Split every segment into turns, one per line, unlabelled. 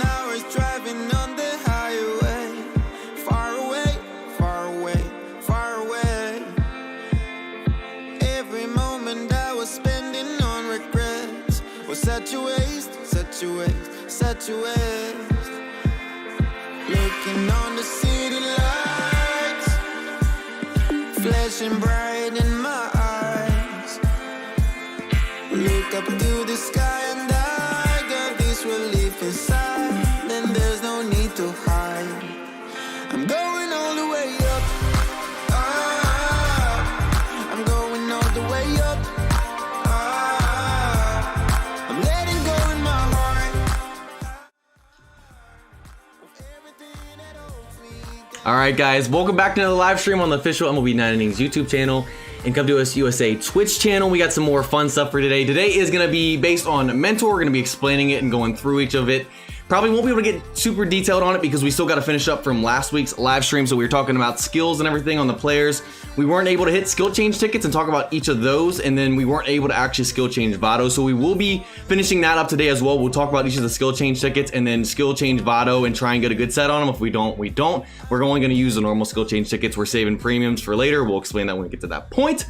hours driving on the highway. Far away, far away, far away. Every moment I was spending on regrets was such a waste, such a waste, such a waste. Looking on the city lights, flashing bright in my eyes. Look up to the sky and I got this relief inside. Then there's no need to hide. I'm going all the way up. Ah, I'm going all the way up. Ah, I'm letting go in my heart. Everything that holds me down.
All right, guys, welcome back to another live stream on the official MLB 9 Innings YouTube channel and Come To Us USA Twitch channel. We got some more fun stuff for today. Today is going to be based on Mentor. We're going to be explaining it and going through each of it. Probably won't be able to get super detailed on it because we still got to finish up from last week's live stream. So we were talking about skills and everything on the players. We weren't able to hit skill change tickets and talk about each of those, and then we weren't able to actually skill change Vado. So we will be finishing that up today as well. We'll talk about each of the skill change tickets and then skill change Vado and try and get a good set on them. If we don't, we don't. We're only going to use the normal skill change tickets. We're saving premiums for later. We'll explain that when we get to that point.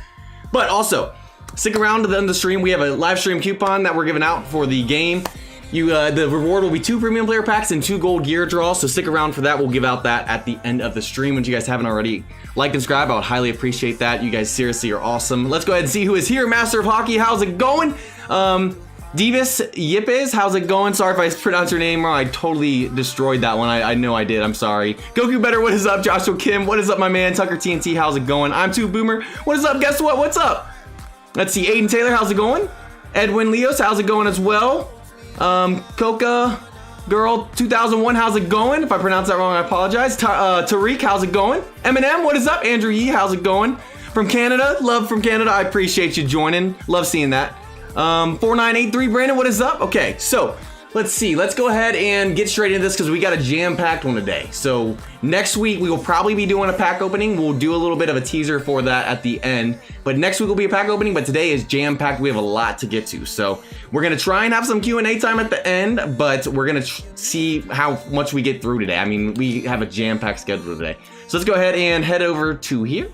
But also, stick around to the end of the stream. We have a live stream coupon that we're giving out for the game. The reward will be 2 premium player packs and 2 gold gear draws, so stick around for that. We'll give out that at the end of the stream. If you guys haven't already liked and subscribed, I would highly appreciate that. You guys seriously are awesome. Let's go ahead and see who is here. Master of Hockey, how's it going? Divis Yipis, how's it going? Sorry if I pronounced your name wrong. I totally destroyed that one. I know I did. I'm sorry. Goku Better, what is up? Joshua Kim, what is up, my man? Tucker TNT, how's it going? I'm Too Boomer, what is up? Guess what? What's up? Let's see. Aiden Taylor, how's it going? Edwin Leos, how's it going as well? Coca Girl 2001, how's it going? If I pronounced that wrong, I apologize. Tariq, how's it going? Eminem, what is up? Andrew Yee, how's it going? From Canada, love from Canada. I appreciate you joining. Love seeing that. 4983, Brandon, what is up? Okay, so let's see. Let's go ahead and get straight into this because we got a jam-packed one today. So next week we will probably be doing a pack opening. We'll do a little bit of a teaser for that at the end. But next week will be a pack opening. But today is jam-packed. We have a lot to get to. So we're gonna try and have some Q&A time at the end. But we're gonna see how much we get through today. I mean, we have a jam-packed schedule today. So let's go ahead and head over to here.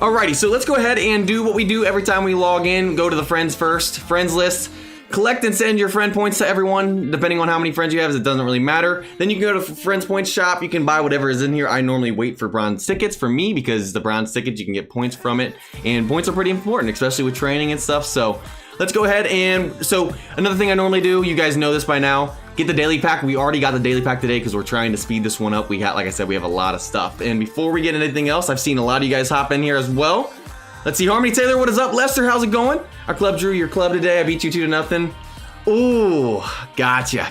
Alrighty, so let's go ahead and do what we do every time we log in. Go to the friends first, friends list, collect and send your friend points to everyone, depending on how many friends you have, it doesn't really matter. Then you can go to friends points shop, you can buy whatever is in here. I normally wait for bronze tickets for me because the bronze tickets, you can get points from it. And points are pretty important, especially with training and stuff. So let's go ahead and, so another thing I normally do, you guys know this by now, get the daily pack. We already got the daily pack today because we're trying to speed this one up. We got, like I said, we have a lot of stuff. And before we get into anything else, I've seen a lot of you guys hop in here as well. Let's see, Harmony Taylor, what is up? Lester, how's it going? Our club drew your club today. I beat you 2-0. Ooh, gotcha.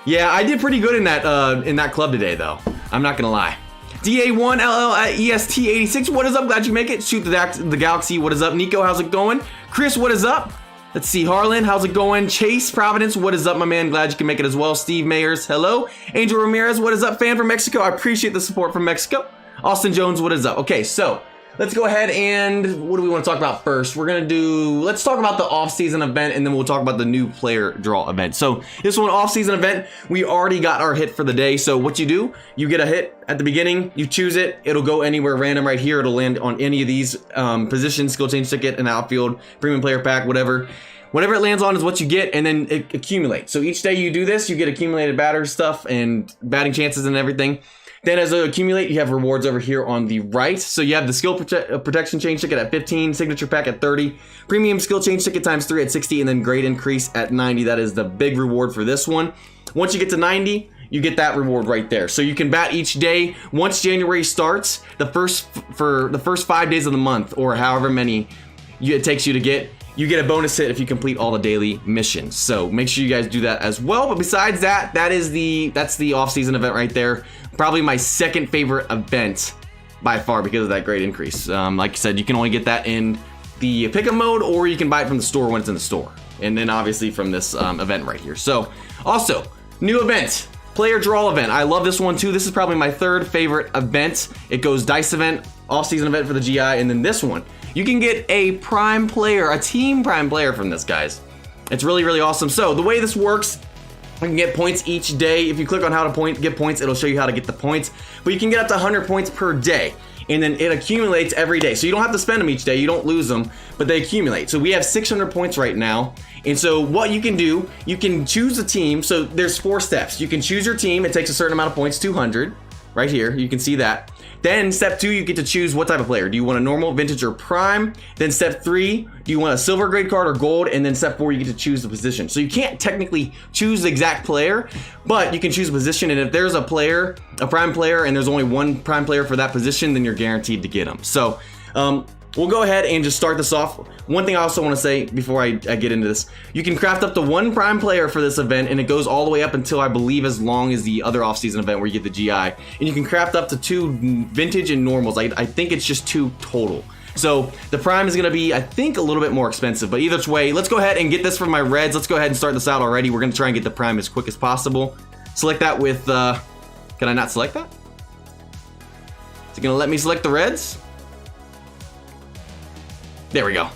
Yeah, I did pretty good in that club today, though. I'm not gonna lie. DA1LLEST86, what is up? Glad you make it. Shoot the Galaxy, what is up? Nico, how's it going? Chris, what is up? Let's see, Harlan, how's it going? Chase Providence, what is up, my man? Glad you can make it as well. Steve Mayers, hello. Angel Ramirez, what is up? Fan from Mexico, I appreciate the support from Mexico. Austin Jones, what is up? Okay, so let's go ahead and what do we want to talk about first? Let's talk about the off-season event and then we'll talk about the new player draw event. So this one, off-season event, we already got our hit for the day. So what you do, you get a hit at the beginning, you choose it, it'll go anywhere random right here. It'll land on any of these positions, skill change ticket, an outfield, premium player pack, whatever. Whatever it lands on is what you get, and then it accumulates. So each day you do this, you get accumulated batter stuff and batting chances and everything. Then as they accumulate, you have rewards over here on the right. So you have the skill protection change ticket at 15, signature pack at 30, premium skill change ticket times 3 at 60, and then grade increase at 90. That is the big reward for this one. Once you get to 90, you get that reward right there. So you can bat each day. Once January starts, for the first 5 days of the month, or however many it takes you to get, you get a bonus hit if you complete all the daily missions. So make sure you guys do that as well. But besides that, that's the off-season event right there. Probably my second favorite event by far because of that grade increase. Like I said, you can only get that in the pick-up mode, or you can buy it from the store when it's in the store. And then obviously from this event right here. So also, new event, player draw event. I love this one too. This is probably my third favorite event. It goes dice event, off-season event for the GI, and then this one you can get a prime player, a team prime player from this, guys. It's really, really awesome. So the way this works, you can get points each day. If you click on how to get points, it'll show you how to get the points. But you can get up to 100 points per day. And then it accumulates every day. So you don't have to spend them each day. You don't lose them, but they accumulate. So we have 600 points right now. And so what you can do, you can choose a team. So there's 4 steps. You can choose your team. It takes a certain amount of points, 200. Right here, you can see that. Then step 2, you get to choose what type of player. Do you want a normal, vintage, or prime? Then step 3, do you want a silver grade card or gold? And then step 4, you get to choose the position. So you can't technically choose the exact player, but you can choose a position. And if there's a player, a prime player, and there's only one prime player for that position, then you're guaranteed to get them. So we'll go ahead and just start this off. One thing I also want to say before I get into this, you can craft up to 1 prime player for this event, and it goes all the way up until I believe as long as the other off-season event where you get the GI. And you can craft up to 2 vintage and normals. I think it's just 2 total. So the prime is going to be, I think, a little bit more expensive, but either way, let's go ahead and get this from my reds. Let's go ahead and start this out already. We're going to try and get the prime as quick as possible. Select that with, can I not select that? Is it going to let me select the reds? There we go.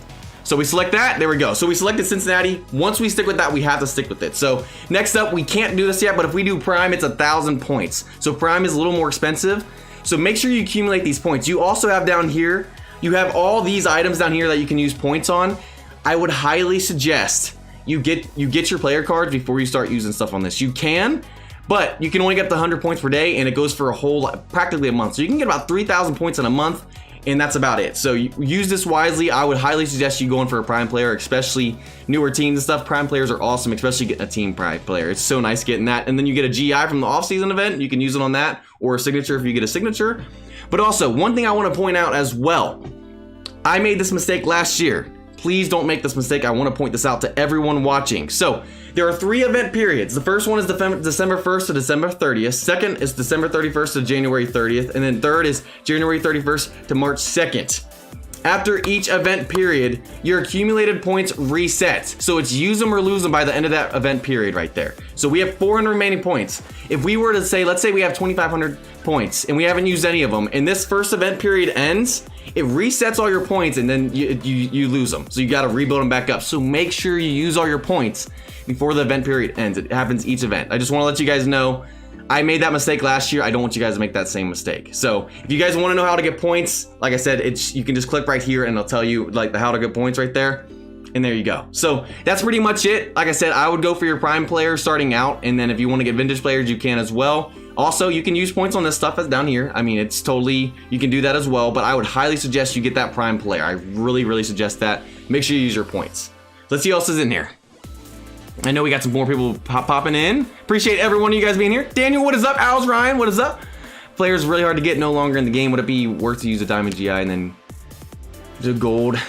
So we select that, there we go. So we selected Cincinnati. Once we stick with that, we have to stick with it. So next up, we can't do this yet, but if we do prime, it's 1,000 points. So prime is a little more expensive. So make sure you accumulate these points. You also have down here, you have all these items down here that you can use points on. I would highly suggest you get your player cards before you start using stuff on this. You can, but you can only get up to 100 points per day, and it goes for practically a month. So you can get about 3,000 points in a month. And that's about it. So you use this wisely. I would highly suggest you going for a prime player, especially newer teams and stuff. Prime players are awesome, especially getting a team prime player. It's so nice getting that. And then you get a GI from the off-season event. You can use it on that, or a signature if you get a signature. But also, one thing I want to point out as well, I made this mistake last year. Please don't make this mistake. I want to point this out to everyone watching. So there are 3 event periods. The first one is December 1st to December 30th. Second is December 31st to January 30th. And then third is January 31st to March 2nd. After each event period, your accumulated points reset. So it's use them or lose them by the end of that event period right there. So we have 400 remaining points. If we were to say, let's say we have 2,500 points and we haven't used any of them, and this first event period ends, it resets all your points and then you lose them. So you got to rebuild them back up. So make sure you use all your points before the event period ends. It happens each event. I just want to let you guys know I made that mistake last year. I don't want you guys to make that same mistake. So if you guys want to know how to get points, like I said, you can just click right here and it'll tell you like the how to get points right there. And there you go. So that's pretty much it. Like I said, I would go for your prime player starting out. And then if you want to get vintage players, you can as well. Also, you can use points on this stuff that's down here. I mean, it's totally, you can do that as well. But I would highly suggest you get that prime player. I really, really suggest that. Make sure you use your points. Let's see what else is in here. I know we got some more people popping in. Appreciate every one of you guys being here. Daniel, what is up? Al's Ryan, what is up? Players really hard to get, no longer in the game. Would it be worth to use a diamond GI and then do gold?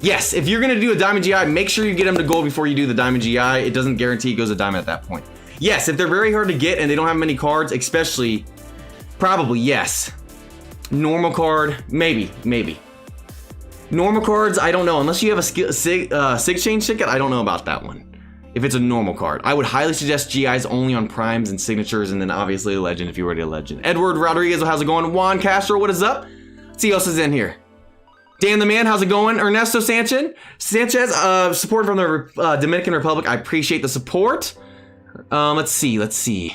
Yes, if you're gonna do a diamond GI, make sure you get them to gold before you do the diamond GI. It doesn't guarantee it goes to diamond at that point. Yes, if they're very hard to get and they don't have many cards, especially, probably yes. Normal card, maybe. Normal cards, I don't know. Unless you have a sig change ticket, I don't know about that one. If it's a normal card, I would highly suggest GIs only on primes and signatures, and then obviously a legend if you're already a legend. Edward Rodriguez, how's it going? Juan Castro, what is up? Let's see who else is in here. Dan the Man, how's it going? Ernesto Sanchez, support from the Dominican Republic. I appreciate the support. Let's see.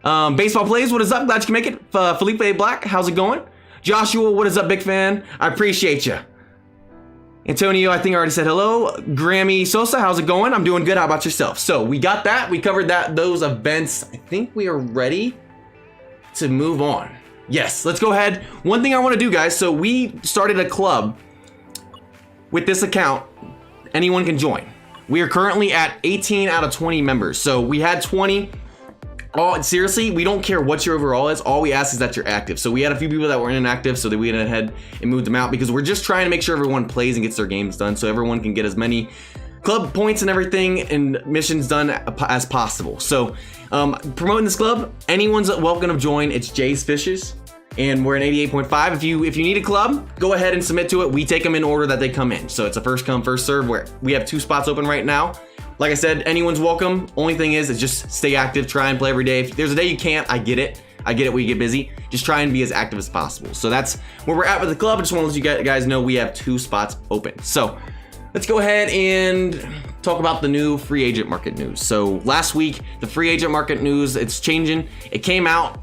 Baseball Plays, what is up? Glad you can make it. Felipe Black, how's it going? Joshua, what is up, big fan? I appreciate you. Antonio, I think I already said hello. Grammy Sosa, how's it going? I'm doing good. How about yourself? So we got that. We covered those events. I think we are ready to move on. Yes, let's go ahead. One thing I want to do, guys. So we started a club with this account. Anyone can join. We are currently at 18 out of 20 members. So we had 20. Oh, seriously, we don't care what your overall is. All we ask is that you're active. So we had a few people that were inactive, so that we went ahead and moved them out because we're just trying to make sure everyone plays and gets their games done so everyone can get as many club points and everything and missions done as possible. So promoting this club, anyone's welcome to join. It's JayFish, and we're in 88.5. If you need a club, go ahead and submit to it. We take them in order that they come in. So it's a first come, first serve where we have 2 spots open right now. Like I said, anyone's welcome. Only thing is just stay active, try and play every day. If there's a day you can't, I get it. I get it, we get busy. Just try and be as active as possible. So that's where we're at with the club. I just want to let you guys know we have 2 spots open. So let's go ahead and talk about the new free agent market news. So last week, the free agent market news, it's changing. It came out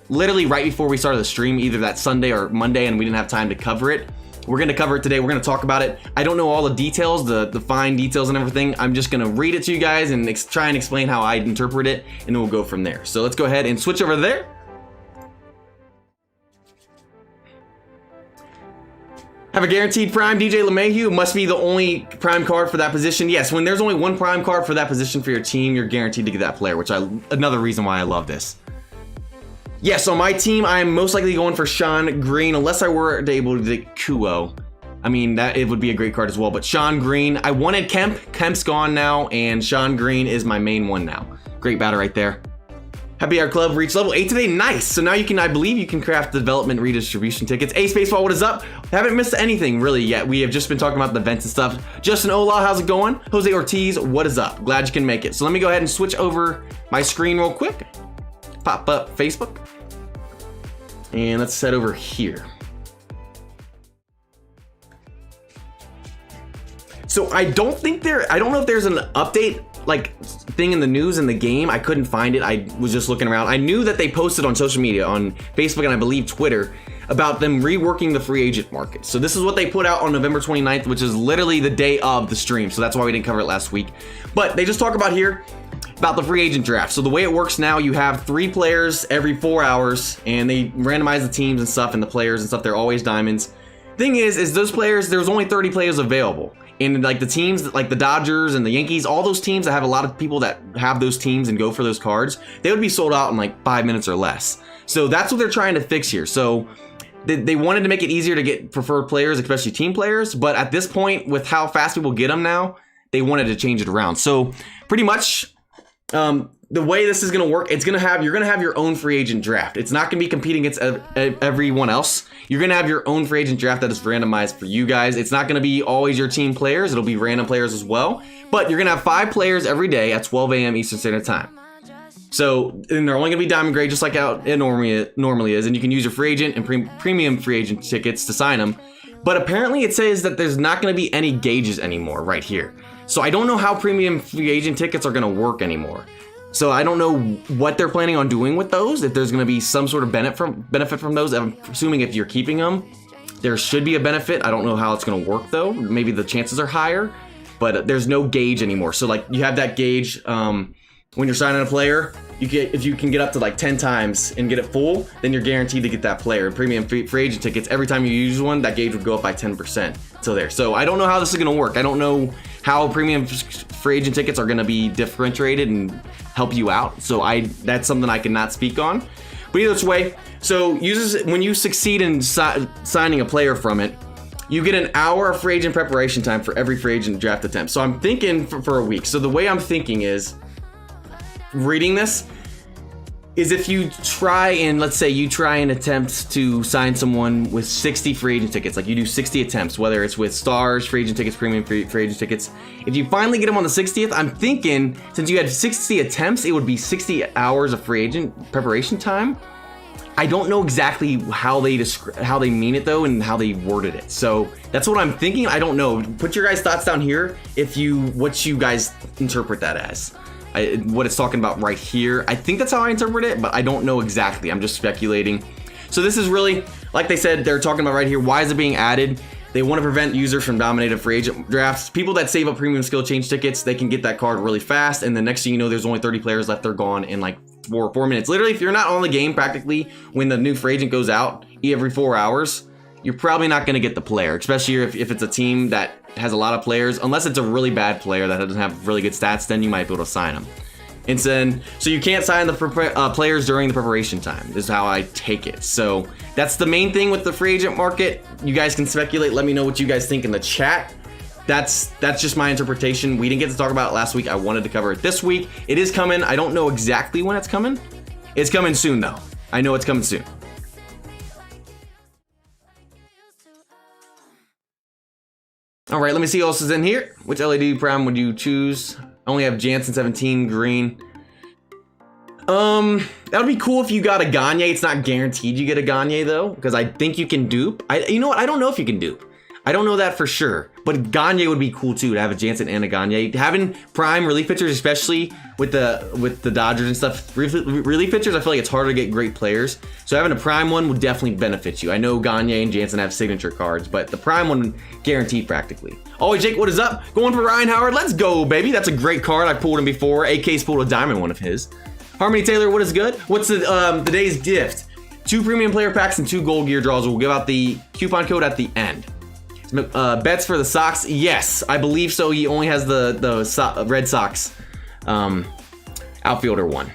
literally right before we started the stream, either that Sunday or Monday, and we didn't have time to cover it. We're gonna cover it today. We're gonna talk about it. I don't know all the details, the fine details and everything. I'm just gonna read it to you guys and try and explain how I interpret it, and then we'll go from there. So let's go ahead and switch over there. Have a guaranteed prime DJ LeMahieu. Must be the only prime card for that position. Yes, when there's only one prime card for that position for your team, you're guaranteed to get that player, another reason why I love this. Yes, on my team, I'm most likely going for Sean Green, unless I were able to get Kuo. I mean, it would be a great card as well, but Sean Green, I wanted Kemp. Kemp's gone now, and Sean Green is my main one now. Great batter right there. Happy our club reached level 8 today. Nice. So now you can, I believe you can craft development redistribution tickets. Ace Baseball, what is up? Haven't missed anything really yet. We have just been talking about the events and stuff. Justin Ola, how's it going? Jose Ortiz, what is up? Glad you can make it. So let me go ahead and switch over my screen real quick. Pop up Facebook. And let's head over here. So I don't know if there's an update like thing in the news in the game. I couldn't find it. I was just looking around. I knew that they posted on social media, on Facebook and I believe Twitter, about them reworking the free agent market. So this is what they put out on November 29th, which is literally the day of the stream. So that's why we didn't cover it last week. But they just talk about here about the free agent draft. So the way it works now, you have 3 players every 4 hours, and they randomize the teams and stuff and the players and stuff. They're always diamonds. Thing is those players, there's only 30 players available. And like the teams, like the Dodgers and the Yankees, all those teams that have a lot of people that have those teams and go for those cards, they would be sold out in like 5 minutes or less. So that's what they're trying to fix here. So they wanted to make it easier to get preferred players, especially team players. But at this point, with how fast people get them now, they wanted to change it around. So pretty much, the way this is going to work, you're going to have your own free agent draft. It's not going to be competing against everyone else. You're going to have your own free agent draft that is randomized for you guys. It's not going to be always your team players. It'll be random players as well. But you're going to have 5 players every day at 12 a.m. Eastern Standard Time. So, and they're only going to be diamond grade just like how it normally is. And you can use your free agent and premium free agent tickets to sign them. But apparently it says that there's not going to be any gauges anymore right here. So I don't know how premium free agent tickets are going to work anymore. So I don't know what they're planning on doing with those, if there's going to be some sort of benefit from those. I'm assuming if you're keeping them, there should be a benefit. I don't know how it's going to work though. Maybe the chances are higher, but there's no gauge anymore. So like you have that gauge when you're signing a player, if you can get up to like 10 times and get it full, then you're guaranteed to get that player. Premium free agent tickets, every time you use one, that gauge would go up by 10%. So there. So I don't know how this is going to work. I don't know how premium free agent tickets are going to be differentiated and help you out. So that's something I cannot speak on. But either way, so when you succeed in signing a player from it, you get an hour of free agent preparation time for every free agent draft attempt. So I'm thinking for a week. So the way I'm thinking is, reading this, is if you let's say you try and attempt to sign someone with 60 free agent tickets, like you do 60 attempts, whether it's with stars, free agent tickets, premium free agent tickets. If you finally get them on the 60th, I'm thinking since you had 60 attempts, it would be 60 hours of free agent preparation time. I don't know exactly how they mean it though, and how they worded it. So that's what I'm thinking. I don't know. Put your guys' thoughts down here what you guys interpret that as. What it's talking about right here. I think that's how I interpret it, but I don't know exactly. I'm just speculating. So this is really, like they said, they're talking about right here, why is it being added? They want to prevent users from dominating free agent drafts. People that save up premium skill change tickets, they can get that card really fast, and the next thing you know, there's only 30 players left. They're gone in like 4 minutes. Literally, if you're not on the game practically when the new free agent goes out every 4 hours, you're probably not going to get the player, especially if it's a team that has a lot of players. Unless it's a really bad player that doesn't have really good stats, then you might be able to sign them. And then, so you can't sign the players during the preparation time, is how I take it. So that's the main thing with the free agent market. You guys can speculate. Let me know what you guys think in the chat. That's just my interpretation. We didn't get to talk about it last week. I wanted to cover it this week. It is coming. I don't know exactly when it's coming. It's coming soon though. I know it's coming soon. All right, let me see who else is in here. Which LED prime would you choose? I only have Jansen 17 green. That'll be cool if you got a Gagne. It's not guaranteed you get a Gagne though, because I think you can dupe. You know what? I don't know if you can dupe. I don't know that for sure, but Gagne would be cool too, to have a Jansen and a Gagne. Having prime relief pitchers, especially with the Dodgers and stuff, relief pitchers, I feel like it's harder to get great players. So having a prime one would definitely benefit you. I know Gagne and Jansen have signature cards, but the prime one guaranteed practically. Always Jake, what is up? Going for Ryan Howard. Let's go, baby. That's a great card. I pulled him before. AK's pulled a diamond one of his. Harmony Taylor, what is good? What's the today's gift? 2 premium player packs and 2 gold gear draws. We'll give out the coupon code at the end. Bets for the Sox? Yes, I believe so. He only has the Red Sox outfielder one.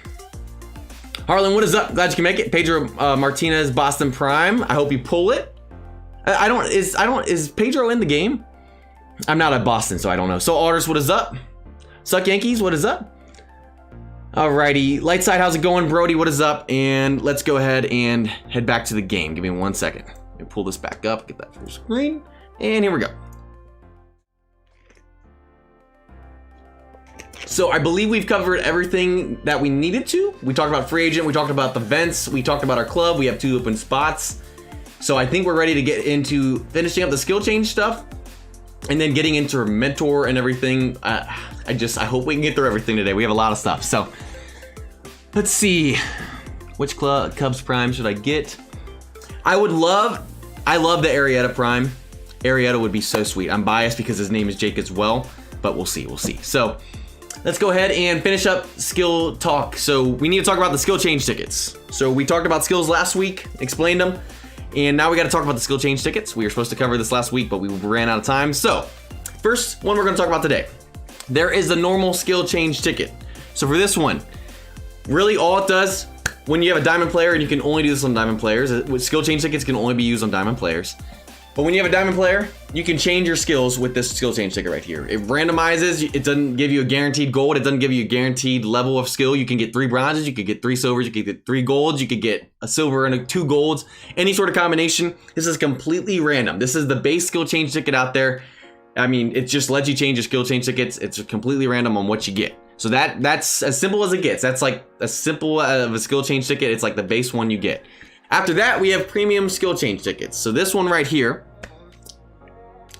Harlan, what is up? Glad you can make it. Pedro Martinez, Boston Prime. I hope you pull it. Is Pedro in the game? I'm not at Boston, so I don't know. So Alders, what is up? Suck Yankees, what is up? Alrighty, Lightside, how's it going? Brody, what is up? And let's go ahead and head back to the game. Give me 1 second. Let me pull this back up, get that full screen. And here we go. So I believe we've covered everything that we needed to. We talked about free agent, we talked about the vents, we talked about our club, we have 2 open spots. So I think we're ready to get into finishing up the skill change stuff and then getting into our mentor and everything. I hope we can get through everything today. We have a lot of stuff. So let's see. Which Cubs Prime should I get? I love the Arrieta Prime. Arrieta would be so sweet. I'm biased because his name is Jake as well, but we'll see. So let's go ahead and finish up skill talk. So we need to talk about the skill change tickets. So we talked about skills last week, explained them, and now we got to talk about the skill change tickets. We were supposed to cover this last week, but we ran out of time. So first one we're going to talk about today. There is the normal skill change ticket. So for this one, really all it does when you have a diamond player, and you can only do this on diamond players, with skill change tickets can only be used on diamond players. But when you have a diamond player, you can change your skills with this skill change ticket right here. It randomizes, it doesn't give you a guaranteed gold, it doesn't give you a guaranteed level of skill. You can get 3 bronzes, you could get 3 silvers, you could get 3 golds, you could get a silver and 2 golds, any sort of combination. This is completely random. This is the base skill change ticket out there. I mean, it just lets you change your skill change tickets. It's completely random on what you get. So that's as simple as it gets. That's like as simple of a skill change ticket. It's like the base one you get. After that, we have premium skill change tickets. So this one right here,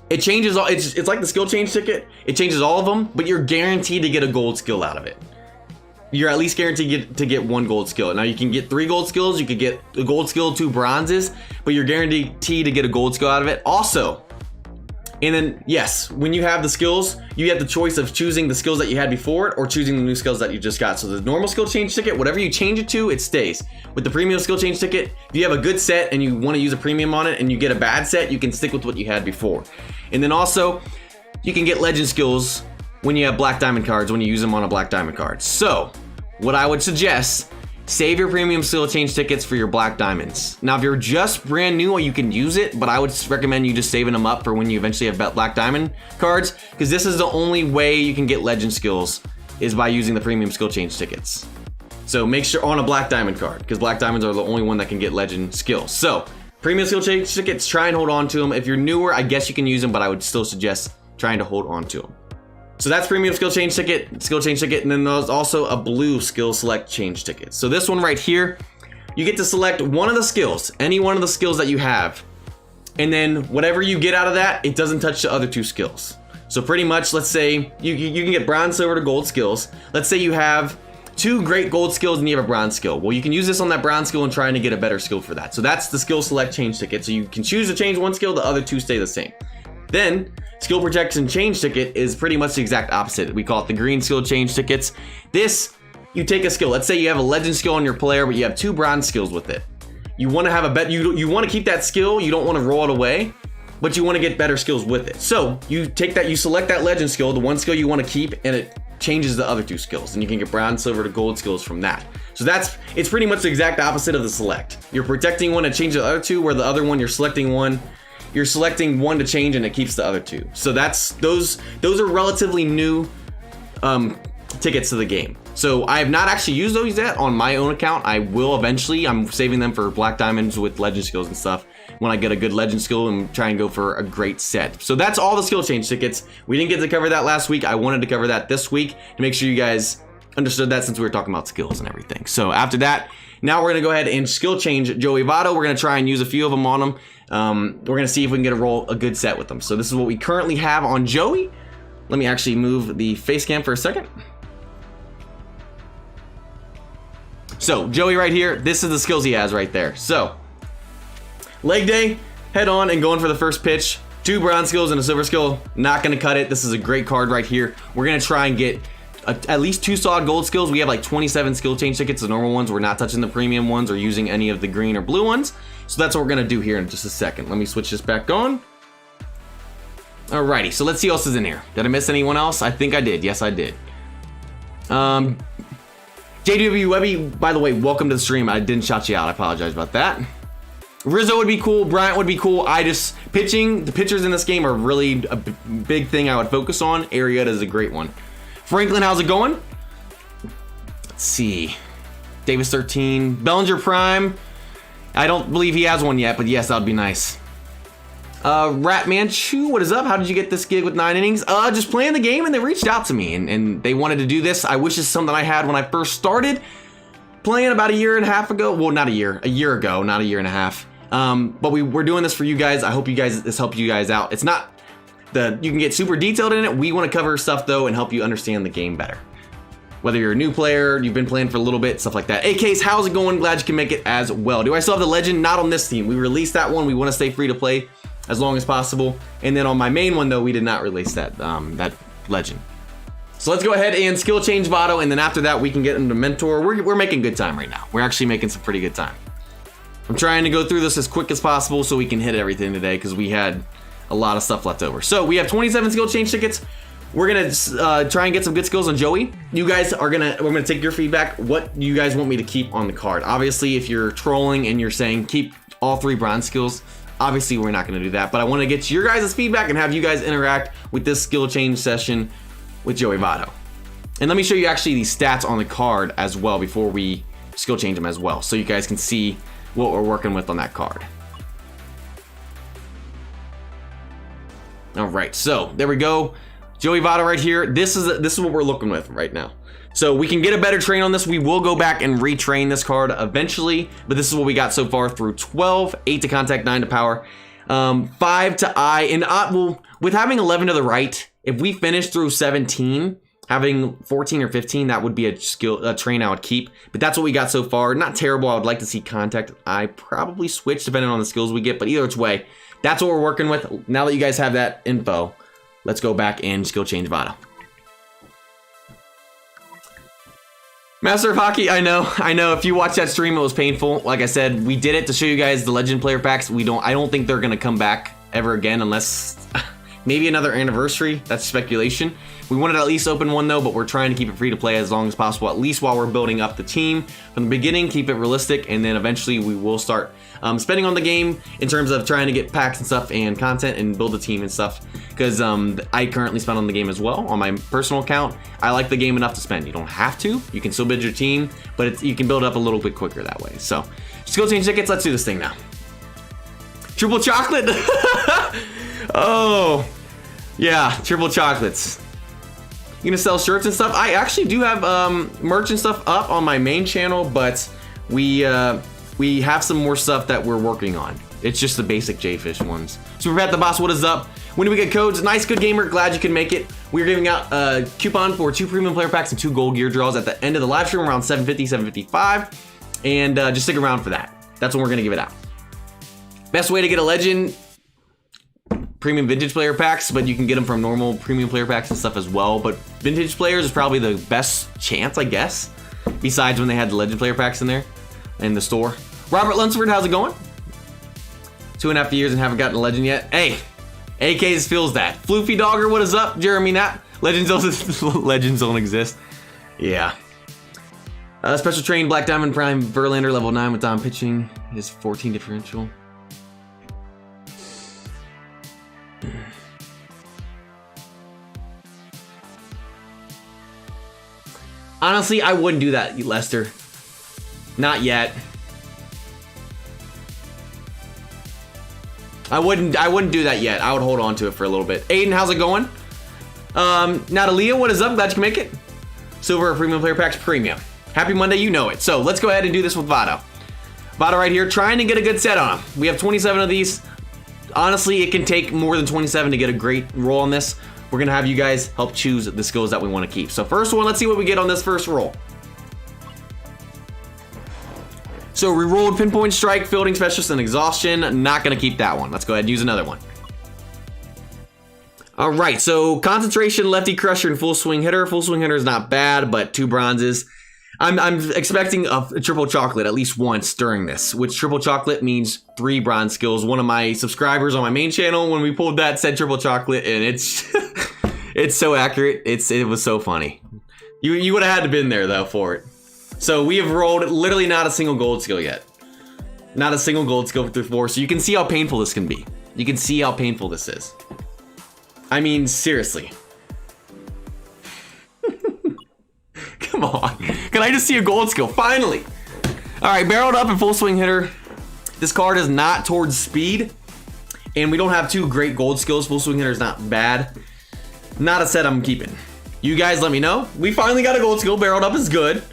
it changes all. It's like the skill change ticket. It changes all of them, but you're guaranteed to get a gold skill out of it. You're at least guaranteed to get 1 gold skill. Now you can get 3 gold skills. You could get a gold skill, 2 bronzes, but you're guaranteed to get a gold skill out of it. Also, and then yes, when you have the skills, you have the choice of choosing the skills that you had before or choosing the new skills that you just got. So the normal skill change ticket, whatever you change it to, it stays. With the premium skill change ticket, if you have a good set and you want to use a premium on it and you get a bad set, you can stick with what you had before. And then also, you can get legend skills when you have black diamond cards, when you use them on a black diamond card. So what I would suggest, save your premium skill change tickets for your black diamonds. Now, if you're just brand new, you can use it, but I would recommend you just saving them up for when you eventually have black diamond cards, because this is the only way you can get legend skills is by using the premium skill change tickets. So make sure on a black diamond card, because black diamonds are the only one that can get legend skills. So premium skill change tickets, try and hold on to them. If you're newer, I guess you can use them, but I would still suggest trying to hold on to them. So that's premium skill change ticket, and then there's also a blue skill select change ticket. So this one right here, you get to select one of the skills, any one of the skills that you have, and then whatever you get out of that, it doesn't touch the other 2 skills. So pretty much, let's say you can get bronze, silver to gold skills. Let's say you have 2 great gold skills and you have a bronze skill. Well, you can use this on that bronze skill and trying to get a better skill for that. So that's the skill select change ticket. So you can choose to change 1 skill, the other 2 stay the same. Then skill protection change ticket is pretty much the exact opposite. We call it the green skill change tickets. This, you take a skill. Let's say you have a legend skill on your player, but you have 2 bronze skills with it. You want to have a bet. You want to keep that skill. You don't want to roll it away, but you want to get better skills with it. So you take that, you select that legend skill, the 1 skill you want to keep, and it changes the other 2 skills, and you can get bronze, silver to gold skills from that. So it's pretty much the exact opposite of the select. You're protecting one to change the other 2, where the other one you're selecting one to change and it keeps the other 2. So those are relatively new tickets to the game. So I have not actually used those yet on my own account. I will eventually. I'm saving them for black diamonds with legend skills and stuff when I get a good legend skill and try and go for a great set. So that's all the skill change tickets. We didn't get to cover that last week. I wanted to cover that this week to make sure you guys understood that since we were talking about skills and everything. So after that, now we're gonna go ahead and skill change Joey Vado. We're gonna try and use a few of them on him. We're gonna see if we can get a good set with them. So this is what we currently have on Joey. Let me actually move the face cam for a second. So Joey right here, this is the skills he has right there. So leg day, head on and going for the first pitch. 2 bronze skills and a silver skill, not gonna cut it. This is a great card right here. We're gonna try and get at least 2 solid gold skills. We have like 27 skill change tickets, the normal ones. We're not touching the premium ones or using any of the green or blue ones. So that's what we're gonna do here in just a second. Let me switch this back on. Alrighty, so let's see what else is in here. Did I miss anyone else? I think I did. Yes, I did. JW Webby, by the way, welcome to the stream. I didn't shout you out. I apologize about that. Rizzo would be cool. Bryant would be cool. Pitching, the pitchers in this game are really a big thing I would focus on. Arrieta is a great one. Franklin, how's it going? Let's see. Davis 13. Bellinger Prime. I don't believe he has one yet, but yes, that would be nice. Rat Manchu, what is up? How did you get this gig with 9 innings? Just playing the game, and they reached out to me and they wanted to do this. I wish it's something I had when I first started playing about a year and a half ago. Well, not a year ago, not a year and a half. But we're doing this for you guys. I hope this helps you guys out. It's not you can get super detailed in it. We want to cover stuff though and help you understand the game better. Whether you're a new player, you've been playing for a little bit, stuff like that. AKs, how's it going? Glad you can make it as well. Do I still have the legend? Not on this team. We released that one. We want to stay free to play as long as possible. And then on my main one though, we did not release that legend. So let's go ahead and skill change Vado, and then after that we can get into mentor. We're making good time right now. We're actually making some pretty good time. I'm trying to go through this as quick as possible so we can hit everything today because we had a lot of stuff left over. So we have 27 skill change tickets. We're gonna try and get some good skills on Joey. You guys we're gonna take your feedback. What you guys want me to keep on the card? Obviously, if you're trolling and you're saying keep all 3 bronze skills, obviously we're not gonna do that. But I want to get your guys' feedback and have you guys interact with this skill change session with Joey Vado. And let me show you actually the stats on the card as well before we skill change them as well, so you guys can see what we're working with on that card. All right, so there we go. Joey Vado right here. This is what we're looking with right now. So we can get a better train on this. We will go back and retrain this card eventually, but this is what we got so far through 12, 8 to contact, 9 to power, 5 to eye, and well, with having 11 to the right, if we finish through 17, having 14 or 15, that would be a train I would keep. But that's what we got so far. Not terrible. I would like to see contact. I probably switch depending on the skills we get, but either which way, that's what we're working with. Now that you guys have that info, let's go back and skill change Vado. Master of Hockey, I know. If you watched that stream, it was painful. Like I said, we did it to show you guys the legend player packs. I don't think they're gonna come back ever again unless maybe another anniversary. That's speculation. We wanted to at least open one though, but we're trying to keep it free to play as long as possible, at least while we're building up the team. From the beginning, keep it realistic, and then eventually we will start spending on the game in terms of trying to get packs and stuff and content and build a team and stuff. Because I currently spend on the game as well on my personal account. I like the game enough to spend. You don't have to. You can still build your team, but you can build up a little bit quicker that way. So skill change tickets. Let's do this thing now. Triple chocolate. Oh. Yeah, triple chocolates. You gonna sell shirts and stuff? I actually do have merch and stuff up on my main channel, but we have some more stuff that we're working on. It's just the basic JayFish ones. Super Pat the Boss, what is up? When do we get codes? Nice, good gamer. Glad you can make it. We're giving out a coupon for 2 premium player packs and 2 gold gear draws at the end of the live stream around 7:50, 7:55, and just stick around for that. That's when we're gonna give it out. Best way to get a legend. Premium vintage player packs, but you can get them from normal premium player packs and stuff as well. But vintage players is probably the best chance, I guess, besides when they had the legend player packs in there in the store. Robert Lunsford, how's it going? 2.5 years and haven't gotten a legend yet. Hey, AKs feels that. Floofy Dogger, what is up? Jeremy Knapp, legends don't exist. Yeah. Special train Black Diamond Prime Verlander level 9 with Dom pitching. His 14 differential. Honestly, I wouldn't do that, Lester. Not yet. I wouldn't do that yet. I would hold on to it for a little bit. Aiden, how's it going? Natalia, what is up? Glad you can make it. Silver premium player packs, premium. Happy Monday, you know it. So let's go ahead and do this with Vado. Vado right here, trying to get a good set on him. We have 27 of these. Honestly, it can take more than 27 to get a great roll on this. We're gonna have you guys help choose the skills that we wanna keep. So first one, let's see what we get on this first roll. So rerolled Pinpoint Strike, Fielding Specialist, and Exhaustion. Not gonna keep that one. Let's go ahead and use another one. All right, so Concentration, Lefty Crusher, and Full Swing Hitter. Full Swing Hitter is not bad, but 2 bronzes. I'm expecting a triple chocolate at least once during this, which triple chocolate means 3 bronze skills. One of my subscribers on my main channel, when we pulled that, said triple chocolate, and it's it's so accurate. It was so funny. You would have had to been there though for it. So we have rolled literally not a single gold skill yet. Not a single gold skill through 4. So you can see how painful this can be. You can see how painful this is. I mean, seriously. Come on. Can I just see a gold skill? Finally. All right, barreled up and Full Swing Hitter. This card is not towards speed. And we don't have 2 great gold skills. Full Swing Hitter is not bad. Not a set I'm keeping. You guys let me know. We finally got a gold skill. Barreled up is good.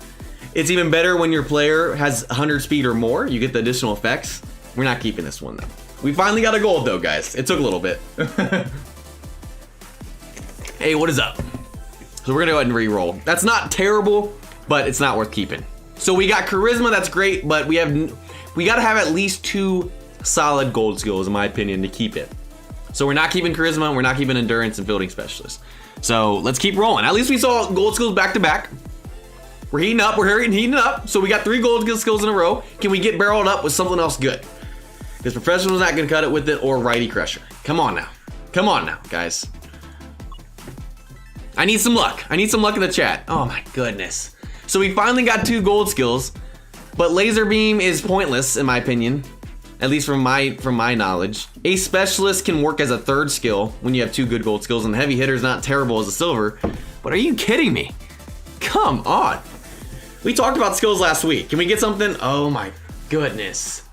It's even better when your player has 100 speed or more. You get the additional effects. We're not keeping this one though. We finally got a gold though, guys. It took a little bit. Hey, what is up? So we're gonna go ahead and re-roll. That's not terrible, but it's not worth keeping. So we got Charisma, that's great, but we gotta have at least 2 solid gold skills, in my opinion, to keep it. So we're not keeping Charisma, we're not keeping Endurance and Fielding Specialist. So let's keep rolling. At least we saw gold skills back to back. We're heating up, heating up. So we got 3 gold skills in a row. Can we get barreled up with something else good? Because Professional's not gonna cut it with it, or Righty Crusher. Come on now. Come on now, guys. I need some luck. I need some luck in the chat. Oh my goodness. So we finally got 2 gold skills, but Laser Beam is pointless in my opinion, at least from my knowledge. A Specialist can work as a 3rd skill when you have 2 good gold skills, and Heavy Hitter is not terrible as a silver. But are you kidding me? Come on. We talked about skills last week. Can we get something? Oh my goodness.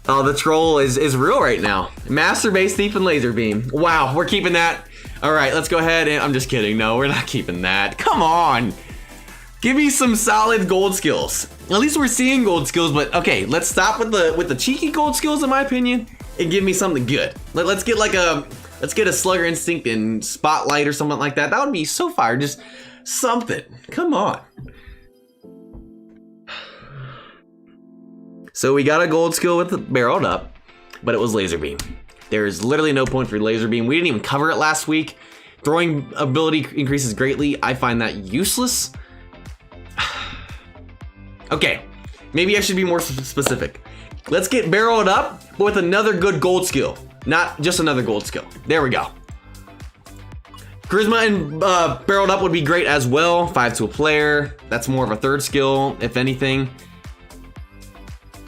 Oh, the troll is real right now. Master Base Thief and Laser Beam. Wow, we're keeping that. All right, let's go ahead and I'm just kidding. No, we're not keeping that. Come on. Give me some solid gold skills. At least we're seeing gold skills, but okay, let's stop with the cheeky gold skills in my opinion and give me something good. Let's get a Slugger Instinct and Spotlight or something like that. That would be so fire. Just something. Come on. So we got a gold skill with the barreled up, but it was Laser Beam. There's literally no point for Laser Beam. We didn't even cover it last week. Throwing ability increases greatly. I find that useless. Okay, maybe I should be more specific. Let's get barreled up with another good gold skill. Not just another gold skill. There we go. Charisma and barreled up would be great as well. 5 to a player. That's more of a 3rd skill, if anything.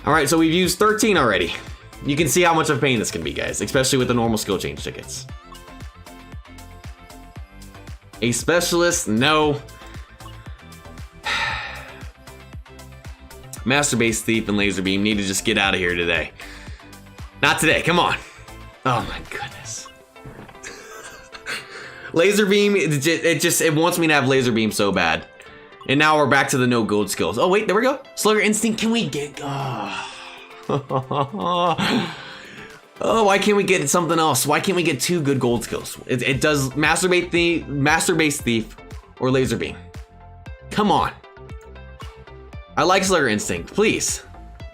All right, so we've used 13 already. You can see how much of a pain this can be, guys, especially with the normal skill change tickets. A Specialist, no. Master Base Thief and Laser Beam need to just get out of here today. Not today, come on. Oh my goodness. Laser Beam, it wants me to have Laser Beam so bad. And now we're back to the no gold skills. Oh wait, there we go. Slugger Instinct, can we get, oh, why can't we get something else? Why can't we get 2 good gold skills? It does Master Base Thief or Laser Beam. Come on. I like Slugger Instinct, please.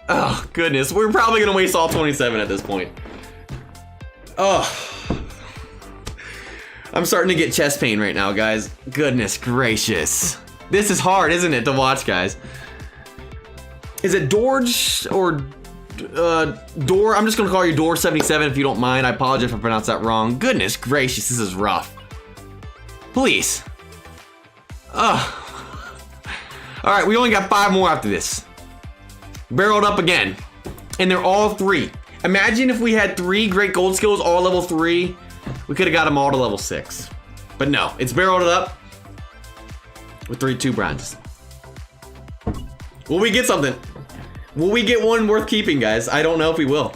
Oh, goodness. We're probably going to waste all 27 at this point. Oh. I'm starting to get chest pain right now, guys. Goodness gracious. This is hard, isn't it, to watch, guys? Is it Dorge or Door? I'm just gonna call you Door77 if you don't mind. I apologize if I pronounced that wrong. Goodness gracious, this is rough. Please. Ugh. All right, we only got 5 more after this. Barreled up again, and they're all 3. Imagine if we had 3 great gold skills, all level 3. We could have got them all to level 6. But no, it's barreled up with 2 bronzes. Will we get something? Will we get one worth keeping, guys? I don't know if we will.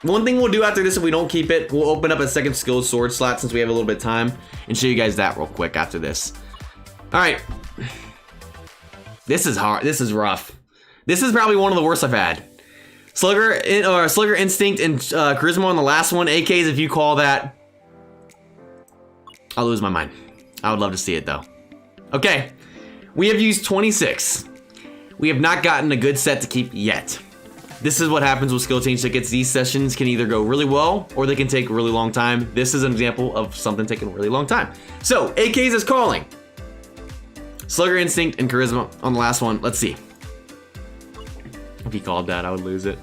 One thing we'll do after this, if we don't keep it, we'll open up a second skill sword slot since we have a little bit of time and show you guys that real quick after this. All right. This is hard. This is rough. This is probably one of the worst I've had. Slugger Instinct and Charisma on the last one. AKs, if you call that, I'll lose my mind. I would love to see it though. Okay, we have used 26. We have not gotten a good set to keep yet. This is what happens with skill change tickets. These sessions can either go really well or they can take a really long time. This is an example of something taking a really long time. So AKs is calling. Slugger Instinct and Charisma on the last one. Let's see. If he called that, I would lose it.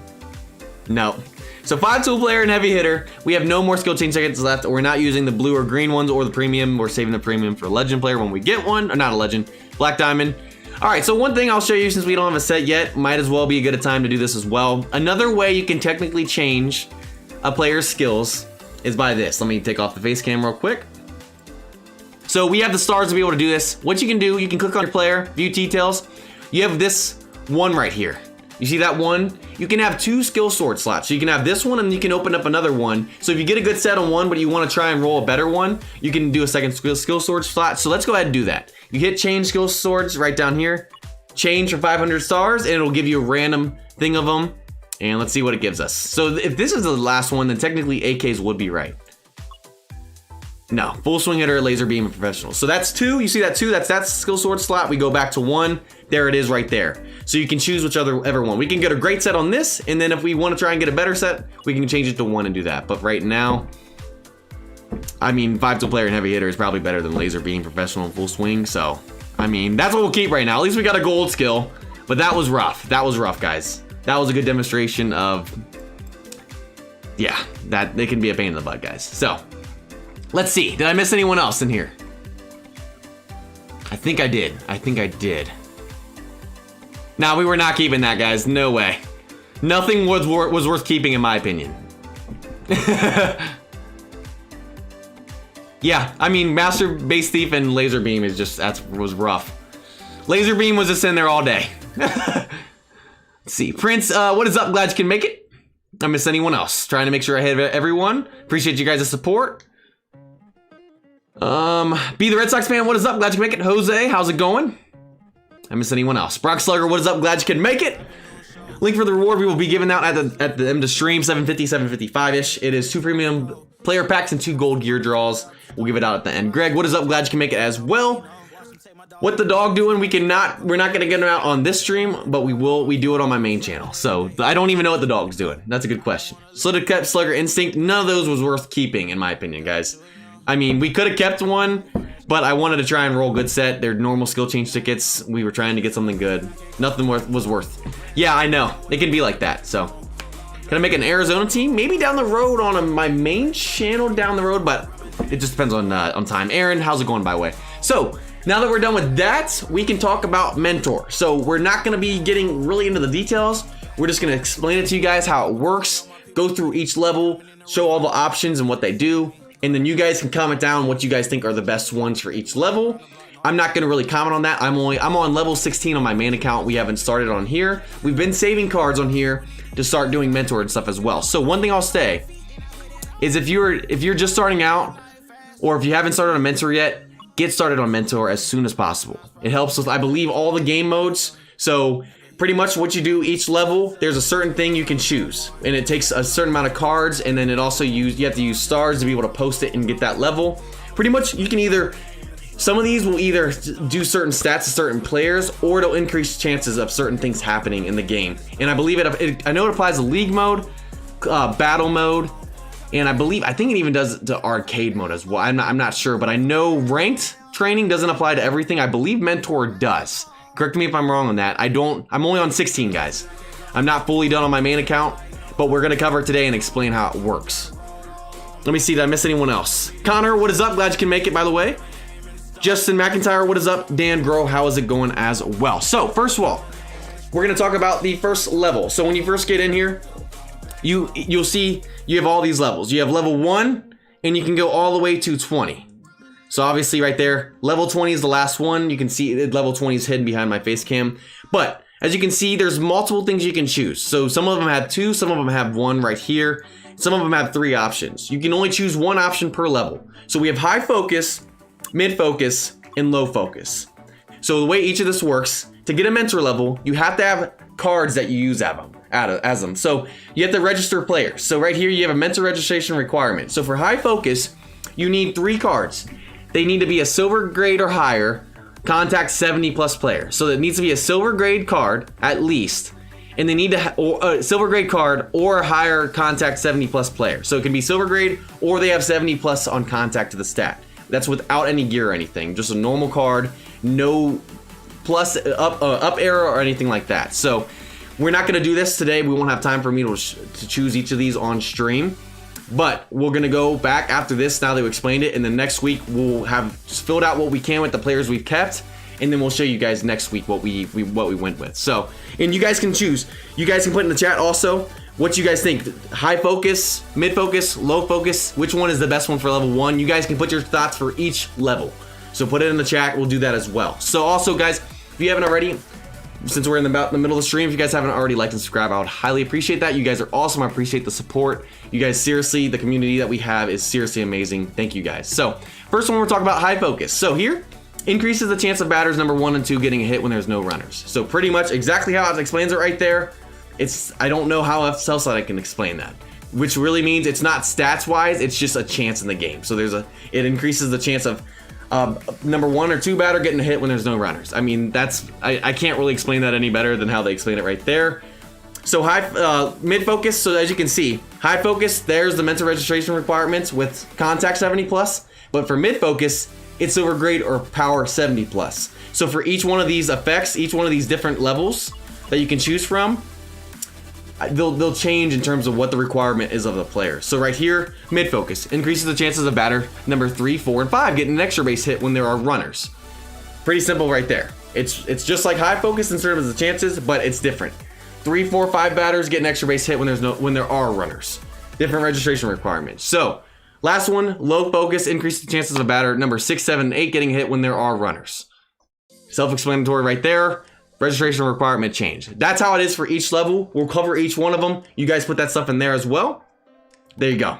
No. So 5-tool player and heavy hitter. We have no more skill change tickets left. We're not using the blue or green ones or the premium. We're saving the premium for legend player when we get one. Or not a legend, black diamond. All right, so one thing I'll show you since we don't have a set yet, might as well be a good time to do this as well. Another way you can technically change a player's skills is by this. Let me take off the face cam real quick. So we have the stars to be able to do this. What you can do, you can click on your player, view details. You have this one right here. You see that one? You can have 2 skill sword slots. So you can have this one and you can open up another one. So if you get a good set on one, but you want to try and roll a better one, you can do a second skill sword slot. So let's go ahead and do that. You hit change skill swords right down here. Change for 500 stars and it'll give you a random thing of them. And let's see what it gives us. So if this is the last one, then technically AKs would be right. No, full swing hitter, laser beam, and professional. So that's 2. You see that 2? That's that skill sword slot. We go back to 1. There it is right there. So you can choose whichever one. We can get a great set on this, and then if we want to try and get a better set, we can change it to 1 and do that. But right now, I mean, 5-tool player and heavy hitter is probably better than laser beam, professional, and full swing. So, I mean, that's what we'll keep right now. At least we got a gold skill. But that was rough. That was rough, guys. That was a good demonstration of, yeah, that they can be a pain in the butt, guys. So. Let's see, did I miss anyone else in here? I think I did. Nah, we were not keeping that, guys. No way. Nothing was worth keeping, in my opinion. Yeah, I mean, Master Base Thief and Laser Beam is just, was rough. Laser Beam was just in there all day. Let's see, Prince, what is up? Glad you can make it. I miss anyone else. Trying to make sure I hit everyone. Appreciate you guys' support. Be the Red Sox fan, what is up? Glad you can make it. Jose, how's it going? I miss anyone else. Brock Slugger, what is up? Glad you can make it. Link for the reward we will be giving out at the end of the stream, 750, 755-ish. It is 2 premium player packs and 2 gold gear draws. We'll give it out at the end. Greg, what is up? Glad you can make it as well. What the dog doing? We're not gonna get him out on this stream, but we do it on my main channel. So I don't even know what the dog's doing. That's a good question. Slugger Instinct, none of those was worth keeping in my opinion, guys. I mean, we could have kept one, but I wanted to try and roll good set. They're normal skill change tickets. We were trying to get something good. Nothing was worth. Yeah, I know. It can be like that, so. Can I make an Arizona team? Maybe down the road on my main channel down the road, but it just depends on time. Aaron, how's it going, by the way? So, now that we're done with that, we can talk about Mentor. So, we're not going to be getting really into the details. We're just going to explain it to you guys how it works, go through each level, show all the options and what they do. And then you guys can comment down what you guys think are the best ones for each level. I'm not gonna really comment on that. I'm on level 16 on my main account. We haven't started on here. We've been saving cards on here to start doing Mentor and stuff as well. So one thing I'll say is if you're just starting out, or if you haven't started on Mentor yet, get started on Mentor as soon as possible. It helps with, I believe, all the game modes. So pretty much what you do each level, there's a certain thing you can choose, and it takes a certain amount of cards, and then you have to use stars to be able to post it and get that level. Pretty much you can either, some of these will either do certain stats to certain players, or it'll increase chances of certain things happening in the game. And I believe I know it applies to league mode, battle mode, and I think it even does to arcade mode as well. I'm not sure, but I know ranked training doesn't apply to everything. I believe Mentor does. Correct me if I'm wrong on that. I'm only on 16, guys. I'm not fully done on my main account, but we're gonna cover it today and explain how it works. Let me see, did I miss anyone else? Connor, what is up? Glad you can make it, by the way. Justin McIntyre, what is up? Dan Grow, how is it going as well? So, first of all, we're gonna talk about the first level. So when you first get in here, you'll see you have all these levels. You have level 1, and you can go all the way to 20. So obviously right there, level 20 is the last one. You can see level 20 is hidden behind my face cam. But as you can see, there's multiple things you can choose. So some of them have 2, some of them have 1 right here. Some of them have 3 options. You can only choose 1 option per level. So we have high focus, mid focus, and low focus. So the way each of this works, to get a mentor level, you have to have cards that you use as them. So you have to register players. So right here, you have a mentor registration requirement. So for high focus, you need 3 cards. They need to be a silver grade or higher, contact 70 plus player. So it needs to be a silver grade card at least. And they need to a silver grade card or a higher contact 70 plus player. So it can be silver grade or they have 70 plus on contact to the stat. That's without any gear or anything. Just a normal card, no plus up arrow or anything like that. So we're not going to do this today. We won't have time for me to choose each of these on stream. But we're going to go back after this now that we explained it. And then next week we'll have just filled out what we can with the players we've kept. And then we'll show you guys next week what we went with. So, and you guys can choose. You guys can put in the chat also what you guys think. High focus, mid focus, low focus. Which one is the best one for level 1? You guys can put your thoughts for each level. So put it in the chat. We'll do that as well. So also guys, if you haven't already, since we're in about the middle of the stream, if you guys haven't already liked and subscribed, I would highly appreciate that. You guys are awesome. I appreciate the support. You guys, seriously, the community that we have is seriously amazing. Thank you guys. So first one, we're talking about high focus. So here, increases the chance of batters number 1 and 2 getting a hit when there's no runners. So pretty much exactly how it explains it right there. I don't know how else I can explain that. Which really means it's not stats wise, it's just a chance in the game. So it increases the chance of number 1 or 2 batter getting a hit when there's no runners. I mean, I can't really explain that any better than how they explain it right there. So mid focus, so as you can see, high focus, there's the mental registration requirements with contact 70 plus, but for mid focus, it's silver grade or power 70 plus. So for each one of these effects, each one of these different levels that you can choose from, they'll change in terms of what the requirement is of the player. So right here, mid focus increases the chances of batter number 3, 4, and 5 getting an extra base hit when there are runners. Pretty simple right there. It's just like high focus in terms of the chances, but it's different. 3, 4, 5 batters get an extra base hit when there are runners. Different registration requirements. So last one, low focus increases the chances of batter number 6, 7, and 8 getting hit when there are runners. Self-explanatory right there. Registration requirement change. That's how it is for each level. We'll cover each one of them. You guys put that stuff in there as well. There you go.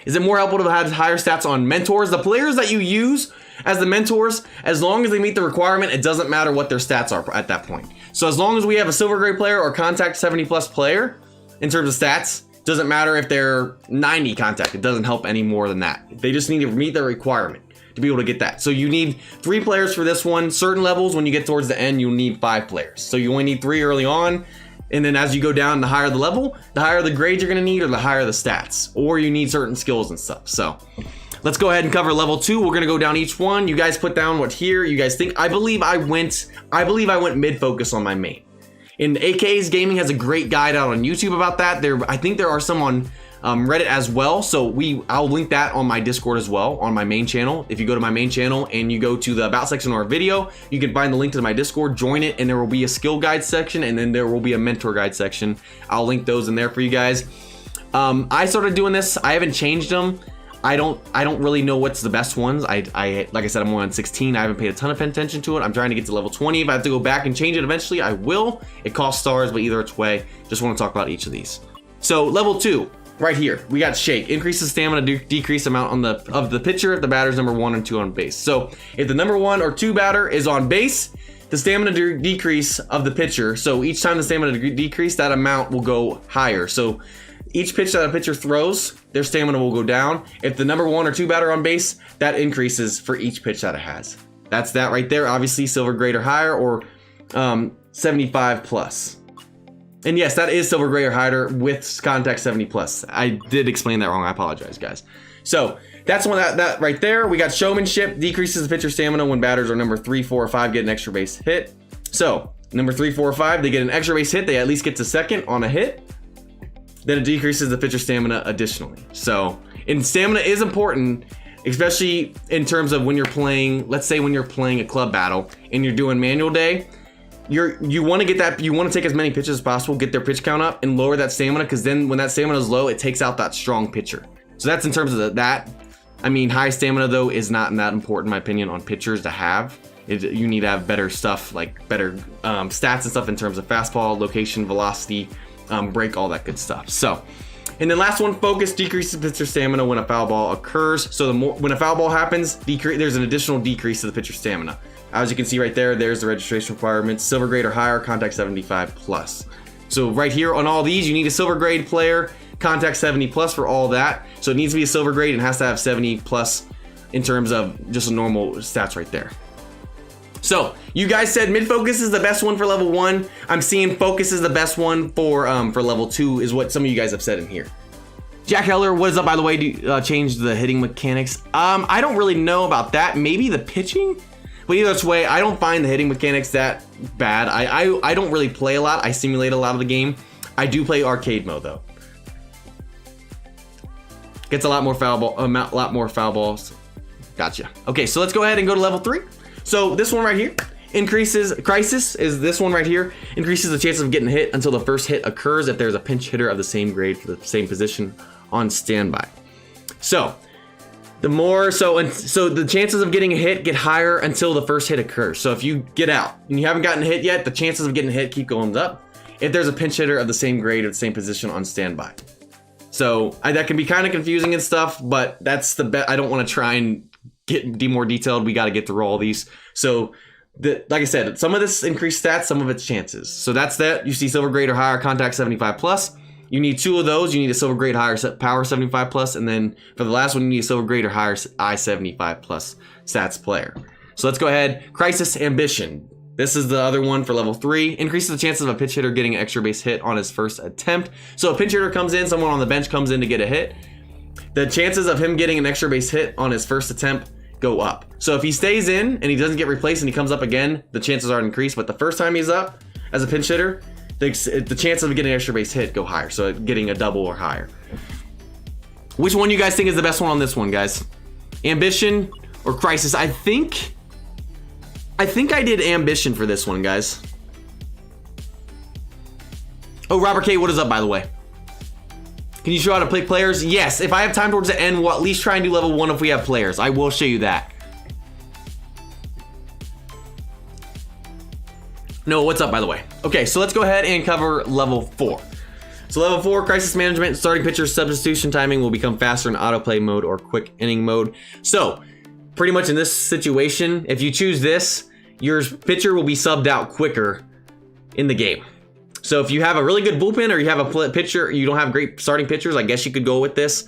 Is it more helpful to have higher stats on mentors? The players that you use as the mentors, as long as they meet the requirement, it doesn't matter what their stats are at that point. So as long as we have a silver grade player or contact 70 plus player in terms of stats, doesn't matter if they're 90 contact. It doesn't help any more than that. They just need to meet the requirement to be able to get that. So you need 3 players for this one. Certain levels, when you get towards the end, you'll need 5 players. So you only need 3 early on. And then as you go down, the higher the level, the higher the grades you're gonna need or the higher the stats. Or you need certain skills and stuff. So let's go ahead and cover level 2. We're gonna go down each one. You guys put down what here you guys think. I believe I went mid focus on my main. And AK's Gaming has a great guide out on YouTube about that. I think there are some on Reddit as well. So I'll link that on my Discord as well on my main channel. If you go to my main channel and you go to the about section of our video, you can find the link to my Discord, join it, and there will be a skill guide section and then there will be a mentor guide section. I'll link those in there for you guys. I started doing this. I haven't changed them. I don't really know what's the best ones. Like I said, I'm only on 16. I haven't paid a ton of attention to it. I'm trying to get to level 20. If I have to go back and change it eventually, I will. It costs stars, but either way, just want to talk about each of these. So level 2, right here, we got shake. Increases stamina, decrease amount of the pitcher if the batter's number 1 and 2 on base. So if the number 1 or 2 batter is on base, the stamina decrease of the pitcher. So each time the stamina decrease, that amount will go higher. So each pitch that a pitcher throws, their stamina will go down. If the number 1 or 2 batter on base, that increases for each pitch that it has. That's that right there. Obviously, silver grade or higher, or 75 plus. And yes, that is silver grade or higher with contact 70 plus. I did explain that wrong. I apologize, guys. So that's one that right there. We got showmanship, decreases the pitcher's stamina when batters are number 3, 4, or 5 get an extra base hit. So number 3, 4, or 5, they get an extra base hit. They at least get to second on a hit. Then it decreases the pitcher's stamina additionally. So, and stamina is important, especially in terms of when you're playing, let's say when you're playing a club battle and you're doing manual day, you want to get that, you want to take as many pitches as possible, get their pitch count up and lower that stamina, because then when that stamina is low, it takes out that strong pitcher. So that's in terms of that. I mean, high stamina though is not that important in my opinion on pitchers to have. You need to have better stuff, like better stats and stuff in terms of fastball, location, velocity, break, all that good stuff. So, and then last one, focus, decreases pitcher stamina when a foul ball occurs. So when a foul ball happens, there's an additional decrease to the pitcher stamina. As you can see right there, there's the registration requirements. Silver grade or higher, contact 75 plus. So right here on all these, you need a silver grade player, contact 70 plus for all that. So it needs to be a silver grade and has to have 70 plus in terms of just a normal stats right there. So you guys said mid focus is the best one for level 1. I'm seeing focus is the best one for level 2 is what some of you guys have said in here. Jack Heller, what is up, by the way? Do you change the hitting mechanics? I don't really know about that. Maybe the pitching? But either way, I don't find the hitting mechanics that bad. I don't really play a lot. I simulate a lot of the game. I do play arcade mode though. Gets a lot more foul balls. Gotcha. Okay, so let's go ahead and go to level 3. So this one right here increases crisis is this one right here increases the chances of getting hit until the first hit occurs if there's a pinch hitter of the same grade for the same position on standby. So the more so the chances of getting a hit get higher until the first hit occurs. So if you get out and you haven't gotten hit yet, the chances of getting hit keep going up if there's a pinch hitter of the same grade or the same position on standby. So that can be kind of confusing and stuff, but that's the bet. I don't want to try and get more detailed. We got to get through all these. So like I said, some of this increased stats, some of it's chances. So that's that. You see silver grade or higher, contact 75 plus. You need 2 of those. You need a silver grade higher power 75 plus, and then for the last one, you need a silver grade or higher I 75 plus stats player. So let's go ahead. Crisis Ambition. This is the other one for level 3. Increases the chances of a pitch hitter getting an extra base hit on his first attempt. So a pinch hitter comes in, someone on the bench comes in to get a hit. The chances of him getting an extra base hit on his first attempt go up. So if he stays in and he doesn't get replaced and he comes up again, the chances are increased. But the first time he's up as a pinch hitter, the chance of getting an extra base hit go higher. So getting a double or higher. Which one you guys think is the best one on this one, guys? Ambition or Crisis? I think I did Ambition for this one, guys. Oh, Robert K, what is up, by the way? Can you show how to pick players? Yes, if I have time towards the end, we'll at least try and do level 1 if we have players. I will show you that. No, what's up, by the way? Okay, so let's go ahead and cover level 4. So level 4, Crisis Management, starting pitcher substitution timing will become faster in autoplay mode or quick inning mode. So, pretty much in this situation, if you choose this, your pitcher will be subbed out quicker in the game. So if you have a really good bullpen or you have a pitcher, you don't have great starting pitchers, I guess you could go with this.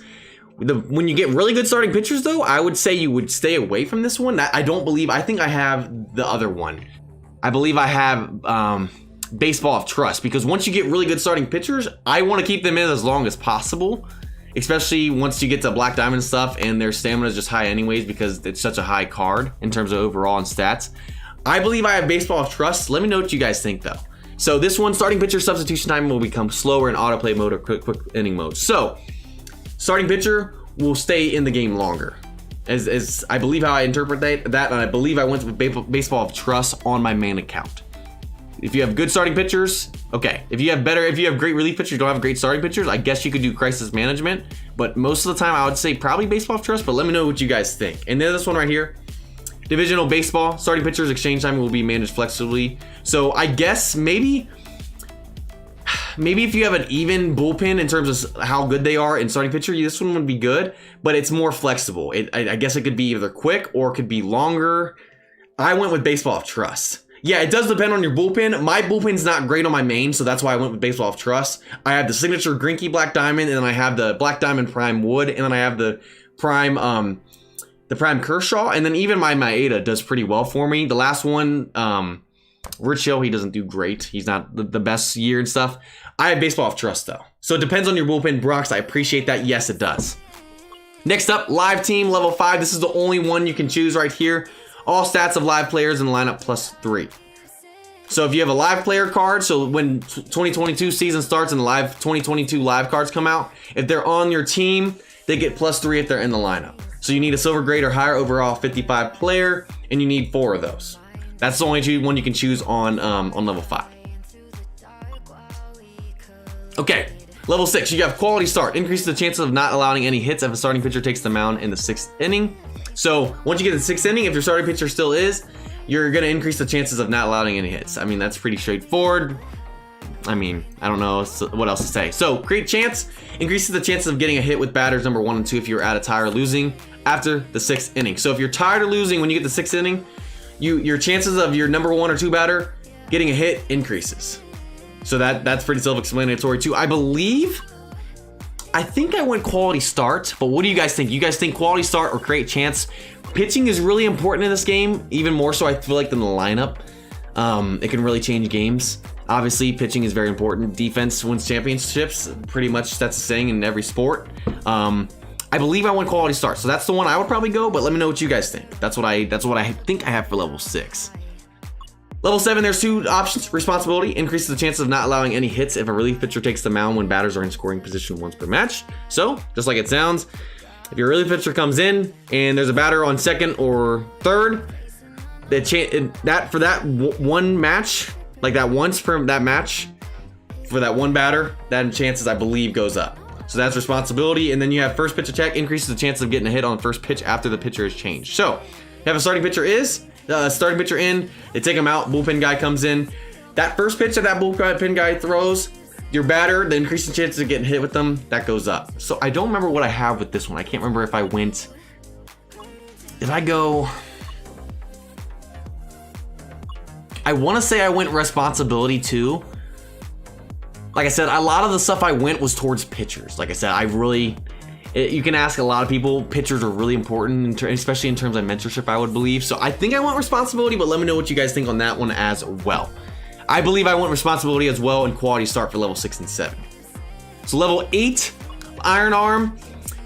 When you get really good starting pitchers though, I would say you would stay away from this one. I think I have the other one. I believe I have Baseball of Trust, because once you get really good starting pitchers, I want to keep them in as long as possible, especially once you get to Black Diamond stuff and their stamina is just high anyways because it's such a high card in terms of overall and stats. I believe I have Baseball of Trust. Let me know what you guys think though. So this one, starting pitcher substitution time will become slower in autoplay mode or quick inning mode. So starting pitcher will stay in the game longer. As I believe how I interpret that, and I believe I went with Baseball of Trust on my main account. If you have good starting pitchers, okay. If you have great relief pitchers, you don't have great starting pitchers, I guess you could do Crisis Management. But most of the time, I would say probably Baseball of Trust. But let me know what you guys think. And then this one right here, Divisional Baseball, starting pitchers exchange time will be managed flexibly. So I guess maybe if you have an even bullpen in terms of how good they are in starting pitcher, this one would be good, but it's more flexible. I guess it could be either quick or it could be longer. I went with Baseball of Trust. Yeah, it does depend on your bullpen. My bullpen's not great on my main, so that's why I went with Baseball of Trust. I have the signature Grinky Black Diamond, and then I have the Black Diamond Prime Wood, and then I have the Prime Kershaw, and then even my Maeda does pretty well for me. The last one, Rich Hill, he doesn't do great. He's not the best year and stuff. I have Baseball of Trust though. So it depends on your bullpen. Brox, I appreciate that. Yes, it does. Next up, Live Team level 5. This is the only one you can choose right here. All stats of live players in the lineup +3. So if you have a live player card, so when 2022 season starts and the live 2022 live cards come out, if they're on your team, they get +3 if they're in the lineup. So you need a silver grade or higher overall 55 player, and you need 4 of those. That's the only one you can choose on level 5. Okay, level 6, you have Quality Start. Increases the chances of not allowing any hits if a starting pitcher takes the mound in the 6th inning. So once you get to the 6th inning, if your starting pitcher still is, you're going to increase the chances of not allowing any hits. I mean, that's pretty straightforward. I mean, I don't know what else to say. So Create Chance increases the chances of getting a hit with batters number 1 and 2 if you're at a tie or losing after the 6th inning. So if you're tired of losing when you get the 6th inning, your chances of your number 1 or 2 batter getting a hit increases. So that's pretty self-explanatory too. I think I went quality start, but what do you guys think? You guys think quality start or create chance? Pitching is really important in this game, even more so I feel like than the lineup. It can really change games. Obviously, pitching is very important. Defense wins championships. Pretty much that's the saying in every sport. I believe I went quality start, so that's the one I would probably go. But let me know what you guys think. That's what I think I have for level 6. Level 7, there's 2 options. Responsibility increases the chances of not allowing any hits if a relief pitcher takes the mound when batters are in scoring position once per match. So, just like it sounds, if your relief pitcher comes in and there's a batter on second or third, for that one match, like that once per that match, for that one batter, that chances I believe goes up. So that's responsibility. And then you have first pitch attack increases the chance of getting a hit on first pitch after the pitcher is changed. So you have a starting pitcher starting pitcher in, they take him out, bullpen guy comes in. That first pitch that bullpen guy throws, your batter, the increasing chances of getting hit with them, that goes up. So I don't remember what I have with this one. I can't remember if I went, I want to say I went responsibility too. Like I said, a lot of the stuff I went was towards pitchers. Like I said, you can ask a lot of people. Pitchers are really important, especially in terms of mentorship, I would believe. So I think I want responsibility, but let me know what you guys think on that one as well. I believe I want responsibility as well and quality start for level 6 and 7. So level 8, Iron Arm,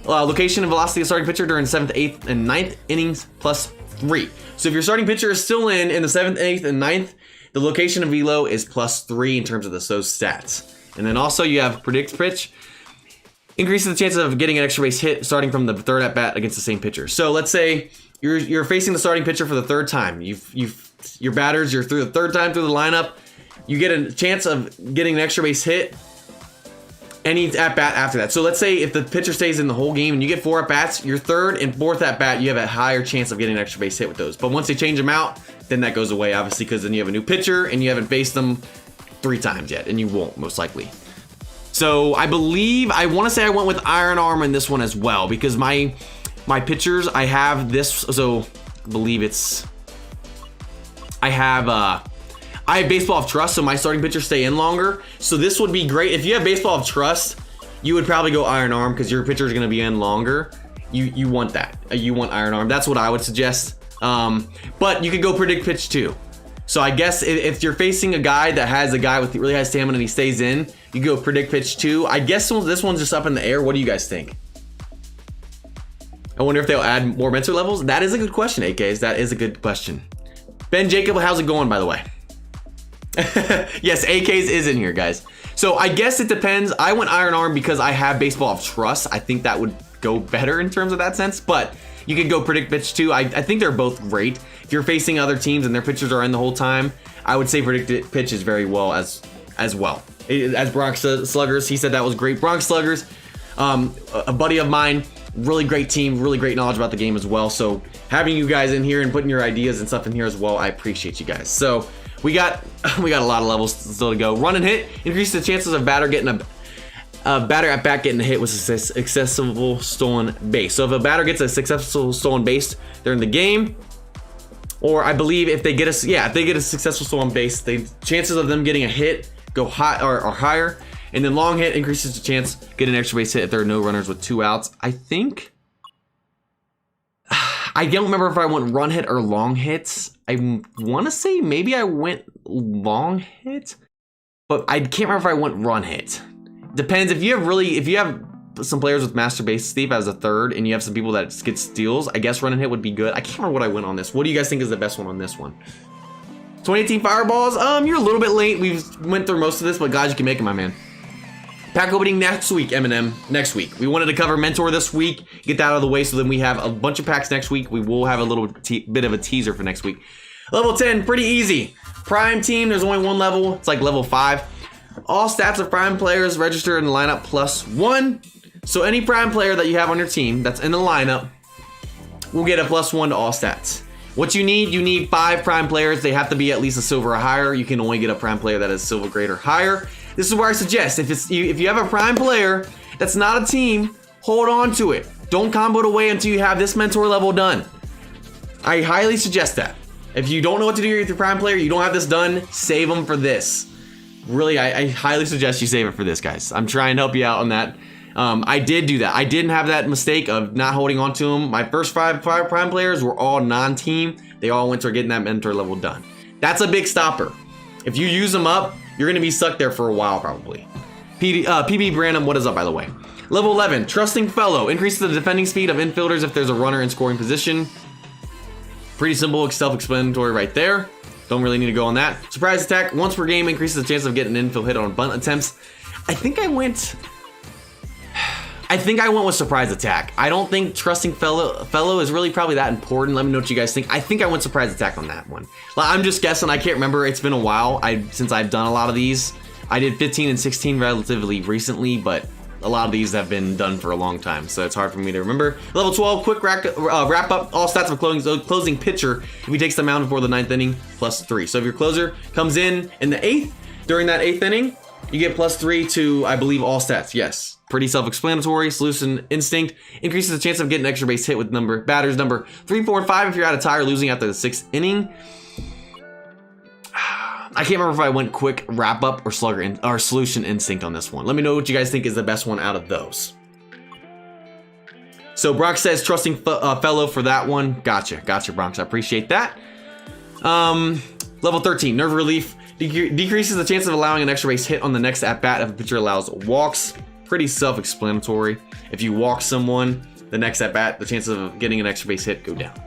location and velocity of starting pitcher during 7th, 8th, and 9th innings +3. So if your starting pitcher is still in the 7th, 8th, and 9th, the location of velo is +3 in terms of those stats. And then also you have predict pitch. Increases the chances of getting an extra base hit starting from the 3rd at bat against the same pitcher. So let's say you're facing the starting pitcher for the 3rd time. Your batters, you're through the 3rd time through the lineup. You get a chance of getting an extra base hit any at bat after that. So let's say if the pitcher stays in the whole game and you get 4 at bats, your 3rd and 4th at bat, you have a higher chance of getting an extra base hit with those. But once they change them out, then that goes away, obviously, because then you have a new pitcher and you haven't faced them 3 times yet, and you won't most likely. So I want to say I went with Iron Arm in this one as well, because my pitchers, I have this, so I believe I have Baseball of Trust, so my starting pitchers stay in longer. So this would be great. If you have Baseball of Trust, you would probably go Iron Arm because your pitcher is going to be in longer. You want that. You want Iron Arm. That's what I would suggest. But you could go Predict Pitch too. So I guess if you're facing a guy that has a guy with really high stamina and he stays in, you go Predict Pitch too. I guess this one's just up in the air. What do you guys think? I wonder if they'll add more mentor levels. That is a good question, AKs. That is a good question. Ben Jacob, how's it going, by the way? Yes, AKs is in here, guys. So I guess it depends. I went Iron Arm because I have Baseball of Trust. I think that would go better in terms of that sense, but you could go Predict Pitch too. I think they're both great. If you're facing other teams and their pitchers are in the whole time, I would say Predict Pitch is very well as well. As Bronx Sluggers, he said that was great. Bronx Sluggers, a buddy of mine, really great team, really great knowledge about the game as well. So having you guys in here and putting your ideas and stuff in here as well, I appreciate you guys. So we got a lot of levels still to go. Run and hit increases the chances of batter getting a batter at bat getting a hit with a successful stolen base. So if a batter gets a successful stolen base during the game, or I believe if they get a successful stolen base, the chances of them getting a hit go high or higher. And then long hit increases the chance to get an extra base hit if there are no runners with 2 outs. I think I don't remember if I went run hit or long hits. I want to say maybe I went long hit, but I can't remember if I went run hit. Depends if you have some players with master base Steve as a 3rd and you have some people that get steals, I guess run and hit would be good. I can't remember what I went on this. What do you guys think is the best one on this one? 2018 Fireballs, you're a little bit late. We went through most of this, but guys, you can make it, my man. Pack opening next week, Eminem, next week. We wanted to cover Mentor this week, get that out of the way, so then we have a bunch of packs next week. We will have a little bit of a teaser for next week. Level 10, pretty easy. Prime team, there's only one level. It's like level 5. All stats of prime players registered in the lineup +1. So any prime player that you have on your team that's in the lineup will get a +1 to all stats. What you need 5 prime players. They have to be at least a silver or higher. You can only get a prime player that is silver grade or higher. This is where I suggest if you have a prime player that's not a team, hold on to it. Don't combo it away until you have this mentor level done. I highly suggest that. If you don't know what to do with your prime player, you don't have this done, save them for this. Really, I highly suggest you save it for this, guys. I'm trying to help you out on that. I did do that. I didn't have that mistake of not holding on to them. My first five prime players were all non-team. They all went to getting that mentor level done. That's a big stopper. If you use them up, you're gonna be stuck there for a while probably. PB Branham, what is up by the way? Level 11, Trusting Fellow. Increases the defending speed of infielders if there's a runner in scoring position. Pretty simple, self-explanatory right there. Don't really need to go on that. Surprise Attack, once per game, increases the chance of getting an infield hit on bunt attempts. I think I went with Surprise Attack. I don't think Trusting Fellow is really probably that important. Let me know what you guys think. I think I went Surprise Attack on that one. I'm just guessing. I can't remember. It's been a while since I've done a lot of these. I did 15 and 16 relatively recently, but a lot of these have been done for a long time, so it's hard for me to remember. Level 12, quick wrap up all stats of a closing pitcher if he takes the mound before the 9th inning, +3. So if your closer comes in the 8th, during that 8th inning, you get +3 to, I believe, all stats. Yes, pretty self-explanatory. Solution Instinct increases the chance of getting an extra base hit with batters number 3, 4, and 5 if you're out of tie or losing after the 6th inning. I can't remember if I went quick wrap up or Solution Instinct on this one. Let me know what you guys think is the best one out of those. So Bronx says Trusting Fellow for that one. Gotcha, Bronx. I appreciate that. Level 13, Nerve Relief. Decreases the chance of allowing an extra base hit on the next at bat if a pitcher allows walks. Pretty self-explanatory. If you walk someone, the next at bat, the chances of getting an extra base hit go down.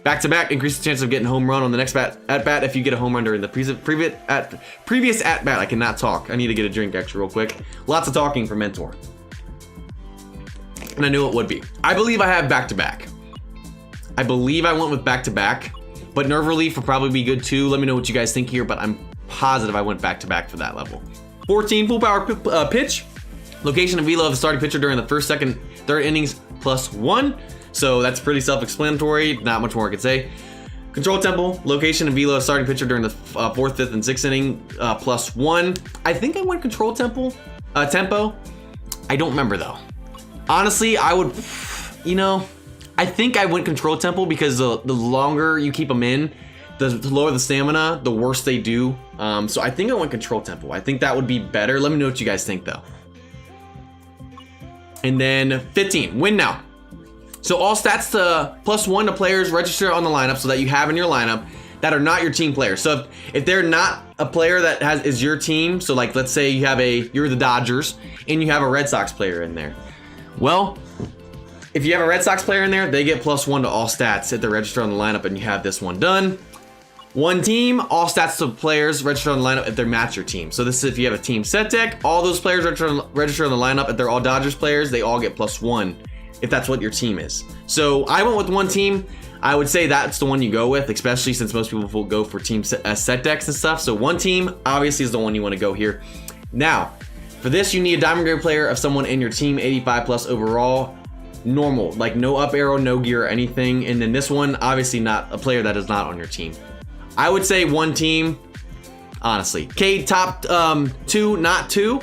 Back-to-back, increase the chance of getting a home run on the next at bat if you get a home run during the previous at bat. I cannot talk. I need to get a drink actually real quick. Lots of talking for Mentor. And I knew it would be. I believe I have back-to-back. I believe I went with back-to-back, but Nerve Relief would probably be good too. Let me know what you guys think here, but I'm positive I went back-to-back for that level. 14, Full Power Pitch. Location and velo of the starting pitcher during the 1st, 2nd, 3rd innings +1. So that's pretty self-explanatory. Not much more I could say. Control Tempo, location and velo of starting pitcher during the 4th, 5th, and 6th inning +1. I think I went Control Tempo. I don't remember though. Honestly, I would, I think I went Control Tempo because the longer you keep them in, the lower the stamina, the worse they do. So I think I went Control Tempo. I think that would be better. Let me know what you guys think though. And then 15, Win Now. So all stats to +1 to players register on the lineup so that you have in your lineup that are not your team players. So if they're not a player that is your team, so like let's say you're the Dodgers and you have a Red Sox player in there. Well, if you have a Red Sox player in there, they get +1 to all stats if they're registered on the lineup and you have this one done. One team, all stats to players registered on the lineup if they match your team. So this is if you have a team set deck, all those players registered on the lineup, if they're all Dodgers players, they all get +1 if that's what your team is. So I went with one team. I would say that's the one you go with, especially since most people will go for team set decks and stuff. So one team obviously is the one you want to go here. Now, for this, you need a diamond grade player of someone in your team, 85+ overall. Normal, like no up arrow, no gear or anything. And then this one, obviously not a player that is not on your team. I would say one team, honestly. Okay, top 2, not 2.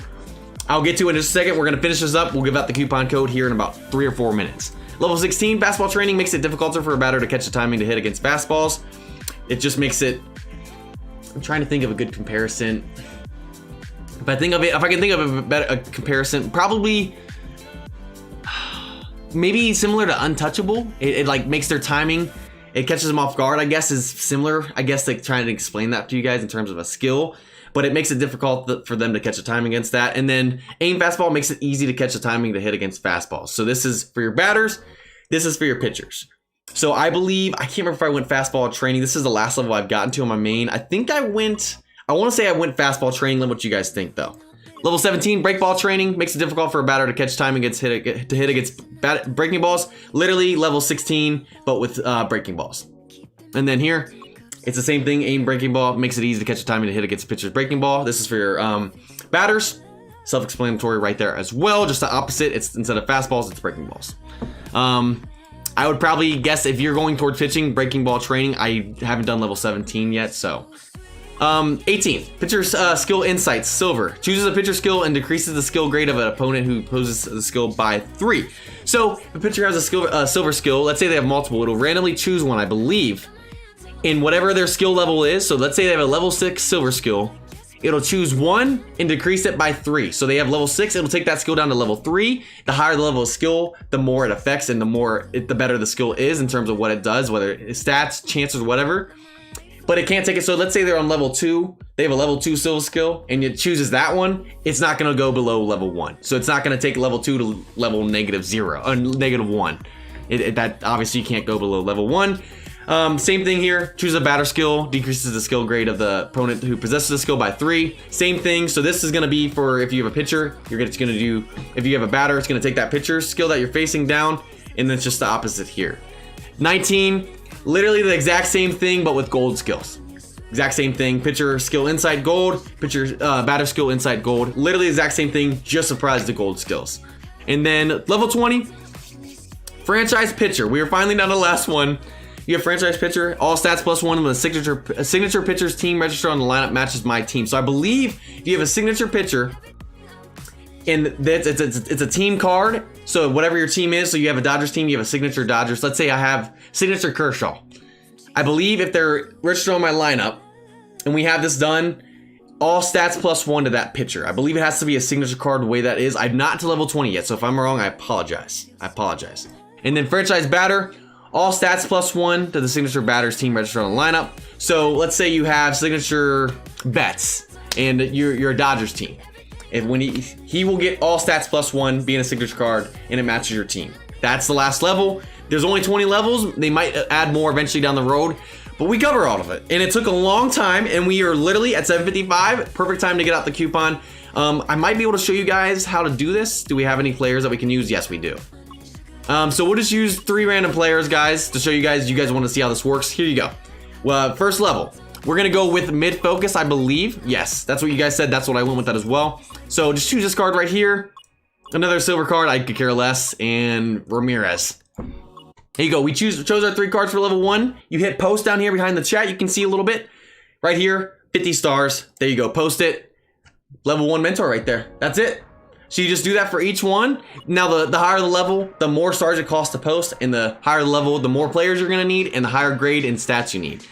I'll get to it in just a second. We're gonna finish this up. We'll give out the coupon code here in about 3 or 4 minutes. Level 16, fastball training makes it difficult for a batter to catch the timing to hit against fastballs. It just makes it, I'm trying to think of a good comparison. If I can think of a comparison, probably maybe similar to Untouchable. It like makes their timing, it catches them off guard, I guess is similar. I guess like trying to explain that to you guys in terms of a skill. But it makes it difficult for them to catch a timing against that. And then aim fastball makes it easy to catch a timing to hit against fastballs. So this is for your batters. This is for your pitchers. So I believe, I can't remember if I went fastball training. This is the last level I've gotten to on my main. I think I want to say I went fastball training. Let me know what you guys think though. Level 17, break ball training makes it difficult for a batter to catch timing against hit against breaking balls. Literally level 16, but with breaking balls. And then here, it's the same thing, aim breaking ball, makes it easy to catch a timing to hit against a pitcher's breaking ball. This is for your batters. Self-explanatory right there as well, just the opposite. It's instead of fastballs, it's breaking balls. I would probably guess if you're going towards pitching, breaking ball training. I haven't done level 17 yet, so. 18, pitcher's skill insights, silver. Chooses a pitcher skill and decreases the skill grade of an opponent who poses the skill by 3. So if a pitcher has a silver skill, let's say they have multiple, it'll randomly choose one, I believe. in whatever their skill level is. So let's say they have a level 6 silver skill. It'll choose 1 and decrease it by 3. So they have level 6, it'll take that skill down to level 3. The higher the level of skill, the more it affects and the better the skill is in terms of what it does, whether it's stats, chances, whatever. But it can't take it. So let's say they're on level 2, they have a level 2 silver skill and it chooses that one. It's not gonna go below level 1. So it's not gonna take level 2 to level -1. That obviously you can't go below level 1. Same thing here, choose a batter skill, decreases the skill grade of the opponent who possesses the skill by 3. Same thing, so this is gonna be for if you have a pitcher, it's gonna do, if you have a batter, it's gonna take that pitcher skill that you're facing down, and then it's just the opposite here. 19, literally the exact same thing, but with gold skills. Exact same thing, pitcher skill insight gold, pitcher batter skill insight gold, literally the exact same thing, just surprised the gold skills. And then level 20, franchise pitcher. We are finally down to the last one. You have franchise pitcher, all stats +1 with a signature pitcher's team registered on the lineup matches my team. So I believe if you have a signature pitcher, and it's a team card. So whatever your team is, so you have a Dodgers team, you have a signature Dodgers. Let's say I have signature Kershaw. I believe if they're registered on my lineup, and we have this done, all stats +1 to that pitcher. I believe it has to be a signature card the way that is. I'm not to level 20 yet, so if I'm wrong, I apologize. And then franchise batter, all stats +1 to the signature batter's team registered on the lineup. So let's say you have signature Betts and you're a Dodgers team. And when he will get all stats +1 being a signature card and it matches your team. That's the last level. There's only 20 levels. They might add more eventually down the road, but we cover all of it. And it took a long time and we are literally at 7:55. Perfect time to get out the coupon. I might be able to show you guys how to do this. Do we have any players that we can use? Yes, we do. So we'll just use 3 random players, guys, to show you guys. You guys want to see how this works? Here you go. Well, first level, we're gonna go with mid focus, I believe. Yes, that's what you guys said. That's what I went with that as well. So just choose this card right here. Another silver card, I could care less, and Ramirez. Here you go. We chose our 3 cards for level 1. You hit post down here behind the chat. You can see a little bit right here. 50 stars. There you go. Post it. Level 1 mentor right there. That's it. So you just do that for each one. Now the higher the level, the more stars it costs to post, and the higher the level, the more players you're gonna need, and the higher grade and stats you need.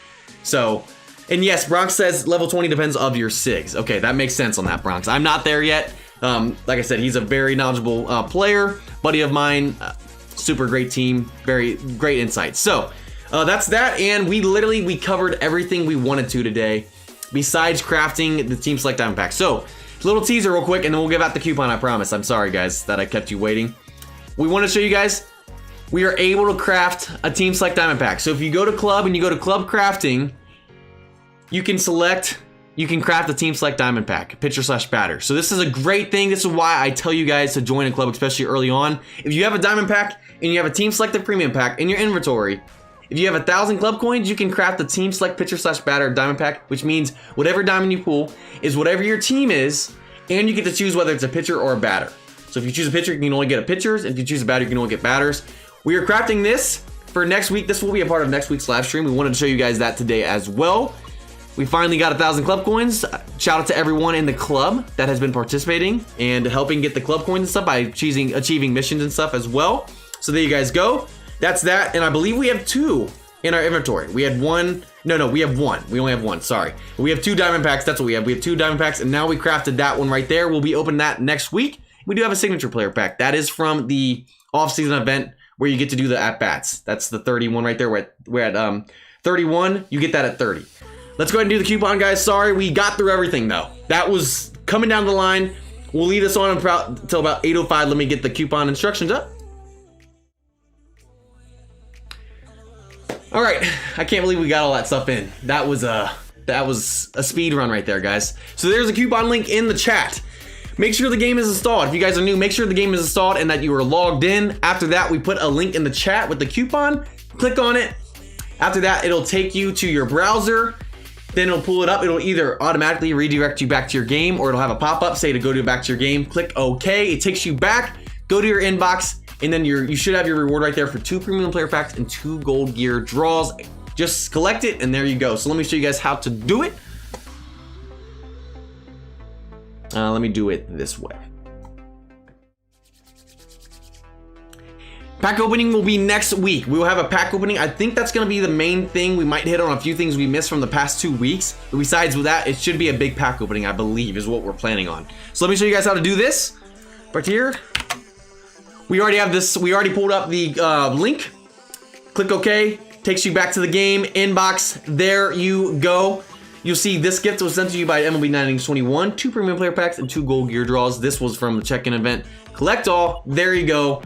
So, and yes, Bronx says level 20 depends of your SIGs. Okay, that makes sense on that, Bronx. I'm not there yet. Like I said, he's a very knowledgeable player, buddy of mine, super great team, very great insight. So that's that, and we covered everything we wanted to today, besides crafting the team select diamond pack. So. Little teaser real quick and then we'll give out the coupon, I promise. I'm sorry guys that I kept you waiting. We want to show you guys, we are able to craft a team select diamond pack. So if you go to club and you go to club crafting, you can craft a team select diamond pack, pitcher / batter. So this is a great thing. This is why I tell you guys to join a club, especially early on. If you have a diamond pack and you have a team selected premium pack in your inventory, if you have 1,000 club coins, you can craft the team select pitcher / batter diamond pack, which means whatever diamond you pull is whatever your team is, and you get to choose whether it's a pitcher or a batter. So if you choose a pitcher, you can only get a pitchers, and if you choose a batter, you can only get batters. We are crafting this for next week. This will be a part of next week's live stream. We wanted to show you guys that today as well. We finally got 1,000 club coins. Shout out to everyone in the club that has been participating and helping get the club coins and stuff by achieving missions and stuff as well. So there you guys go. That's that, and I believe we have 2 in our inventory. We had 1. No, we have 1. We only have 1, sorry. We have 2 diamond packs, that's what we have. We have 2 diamond packs, and now we crafted that one right there. We'll be opening that next week. We do have a signature player pack. That is from the off-season event where you get to do the at-bats. That's the 31 right there. We're at 31. You get that at 30. Let's go ahead and do the coupon, guys. Sorry, we got through everything, though. That was coming down the line. We'll leave this on until about 8:05. Let me get the coupon instructions up. All right, I can't believe we got all that stuff in. That was a speed run right there, guys. So there's a coupon link in the chat. Make sure the game is installed. If you guys are new, make sure the game is installed and that you are logged in. After that, we put a link in the chat with the coupon. Click on it. After that, it'll take you to your browser. Then it'll pull it up. It'll either automatically redirect you back to your game, or it'll have a pop-up say to go back to your game. Click OK. It takes you back. Go to your inbox. And then you should have your reward right there for 2 premium player packs and 2 gold gear draws. Just collect it and there you go. So let me show you guys how to do it. Let me do it this way. Pack opening will be next week. We will have a pack opening. I think that's going to be the main thing. We might hit on a few things we missed from the past 2 weeks. But besides that, it should be a big pack opening, I believe, is what we're planning on. So let me show you guys how to do this. Right here. We already have this. We already pulled up the link. Click OK. Takes you back to the game. Inbox. There you go. You'll see this gift was sent to you by MLB 9/21. 2 premium player packs and 2 gold gear draws. This was from the check-in event. Collect all. There you go.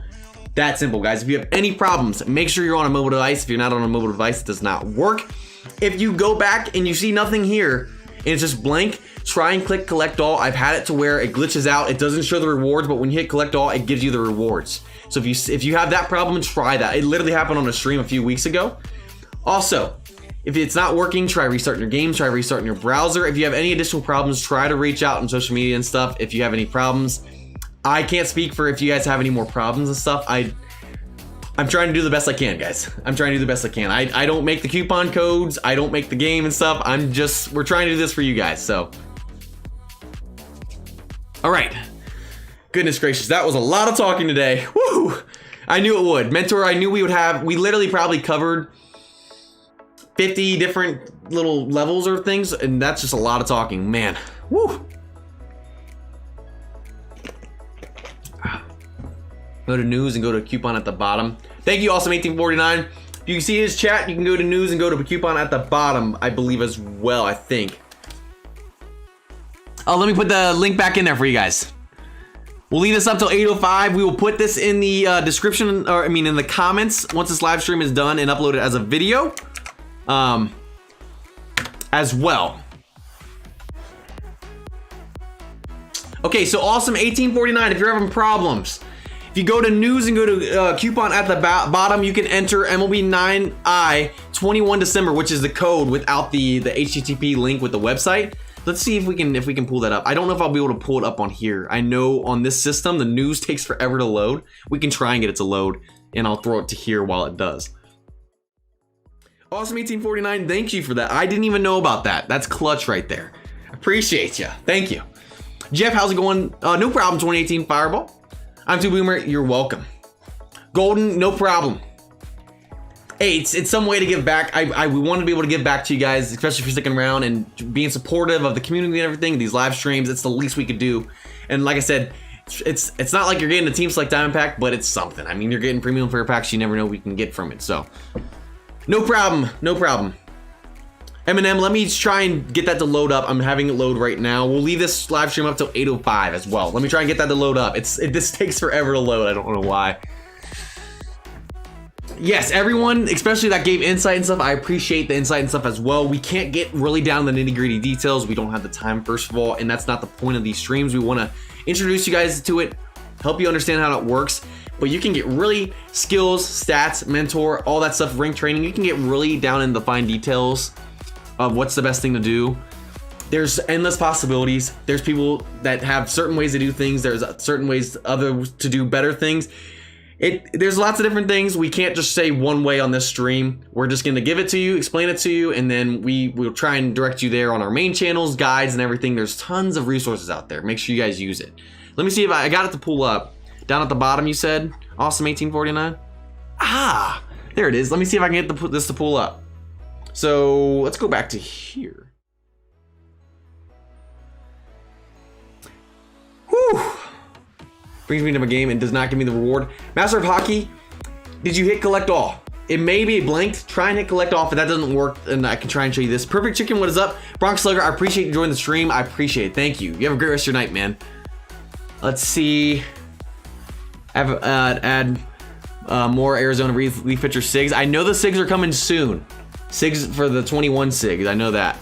That simple, guys. If you have any problems, make sure you're on a mobile device. If you're not on a mobile device, it does not work. If you go back and you see nothing here and it's just blank, try and click collect all. I've had it to where it glitches out. It doesn't show the rewards, but when you hit collect all, it gives you the rewards. So if you have that problem, try that. It literally happened on a stream a few weeks ago. Also, if it's not working, try restarting your game, try restarting your browser. If you have any additional problems, try to reach out on social media and stuff if you have any problems. I can't speak for if you guys have any more problems and stuff. I'm trying to do the best I can, guys. I'm trying to do the best I can. I don't make the coupon codes. I don't make the game and stuff. We're trying to do this for you guys, so. All right. Goodness gracious, that was a lot of talking today. Woo! I knew it would. Mentor, I knew we literally probably covered 50 different little levels or things, and that's just a lot of talking, man. Woo! Go to news and go to coupon at the bottom. Thank you, Awesome1849. If you see his chat, you can go to news and go to coupon at the bottom, I believe as well, I think. Oh, let me put the link back in there for you guys. We'll leave this up till 8:05. We will put this in the description, or I mean in the comments once this live stream is done and uploaded as a video as well. Okay, so Awesome1849, if you're having problems, if you go to news and go to coupon at the bottom, you can enter MLB 9I 21 December, which is the code without the HTTP link with the website. Let's see if we can pull that up. I don't know if I'll be able to pull it up on here. I know on this system, the news takes forever to load. We can try and get it to load, and I'll throw it to here while it does. Awesome1849, thank you for that. I didn't even know about that. That's clutch right there. Appreciate you. Thank you. Jeff, how's it going? No problem, 2018 Fireball. I'm Too Boomer, you're welcome. Golden, no problem. Hey, it's some way to give back. We want to be able to give back to you guys, especially if you're sticking around and being supportive of the community and everything. These live streams, it's the least we could do. And like I said, it's not like you're getting a Team Select Diamond Pack, but it's something. I mean, you're getting premium player packs you never know we can get from it. So, no problem, no problem. Eminem, let me try and get that to load up. I'm having it load right now. We'll leave this live stream up till 8:05 as well. Let me try and get that to load up. This takes forever to load. I don't know why. Yes, everyone, especially that gave insight and stuff, I appreciate the insight and stuff as well. We can't get really down the nitty-gritty details. We don't have the time, first of all, and that's not the point of these streams. We want to introduce you guys to it, help you understand how it works, but you can get really skills, stats, mentor, all that stuff, rank training. You can get really down in the fine details of what's the best thing to do. There's endless possibilities. There's people that have certain ways to do things. There's certain ways others to do better things. There's lots of different things. We can't just say one way on this stream. We're just going to give it to you, explain it to you, and then we'll try and direct you there on our main channels, guides, and everything. There's tons of resources out there. Make sure you guys use it. Let me see if I got it to pull up. Down at the bottom, you said? Awesome1849? Ah, there it is. Let me see if I can get this to pull up. So let's go back to here. Whew. Brings me to my game and does not give me the reward. Master of Hockey, did you hit collect all? It may be blanked. Try and hit collect all. If that doesn't work, then I can try and show you this. Perfect Chicken, what is up? Bronx Slugger, I appreciate you joining the stream. I appreciate it. Thank you. You have a great rest of your night, man. Let's see. Add more Arizona Relief Pitcher SIGs. I know the SIGs are coming soon. SIGs for the 21 SIGs. I know that.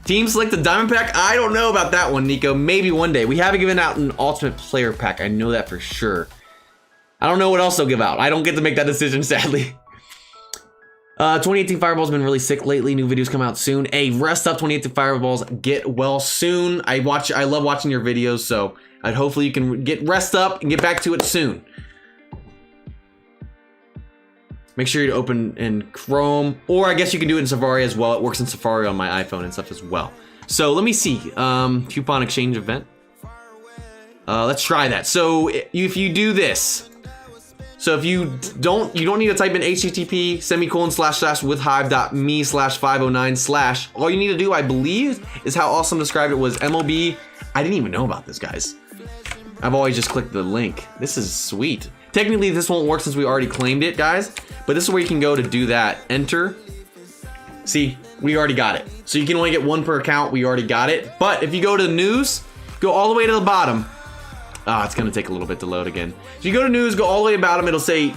Team Select the Diamond Pack? I don't know about that one, Nico. Maybe one day. We haven't given out an Ultimate Player Pack. I know that for sure. I don't know what else they'll give out. I don't get to make that decision, sadly. 2018 Fireball's been really sick lately. New videos come out soon. Hey, rest up, 2018 Fireballs. Get well soon. I love watching your videos, so hopefully you can rest up and get back to it soon. Make sure you open in Chrome, or I guess you can do it in Safari as well. It works in Safari on my iPhone and stuff as well. So let me see, coupon exchange event. Let's try that. So if you do this, So if you don't need to type in http://withhive.me/509/. All you need to do, I believe, is how Awesome described it, was MLB. I didn't even know about this, guys. I've always just clicked the link. This is sweet. Technically, this won't work since we already claimed it, guys. But this is where you can go to do that. Enter. See, we already got it. So you can only get one per account. We already got it. But if you go to news, go all the way to the bottom. It's gonna take a little bit to load again. So you go to news, go all the way to the bottom. It'll say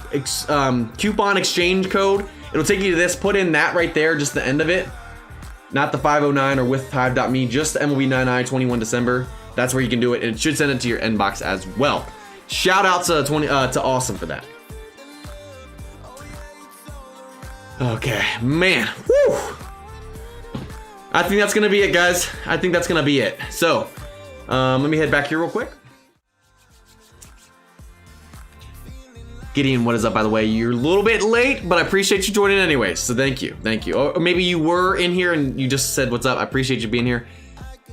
coupon exchange code. It'll take you to this. Put in that right there, just the end of it. Not the 509 or with hive.me, just the MLB 99 21 December. That's where you can do it, and it should send it to your inbox as well. Shout out to Awesome for that. Okay, man. Woo! I think that's gonna be it, guys. I think that's gonna be it. So, let me head back here real quick. Gideon, what is up, by the way? You're a little bit late, but I appreciate you joining anyways, so thank you, thank you. Or maybe you were in here and you just said what's up. I appreciate you being here.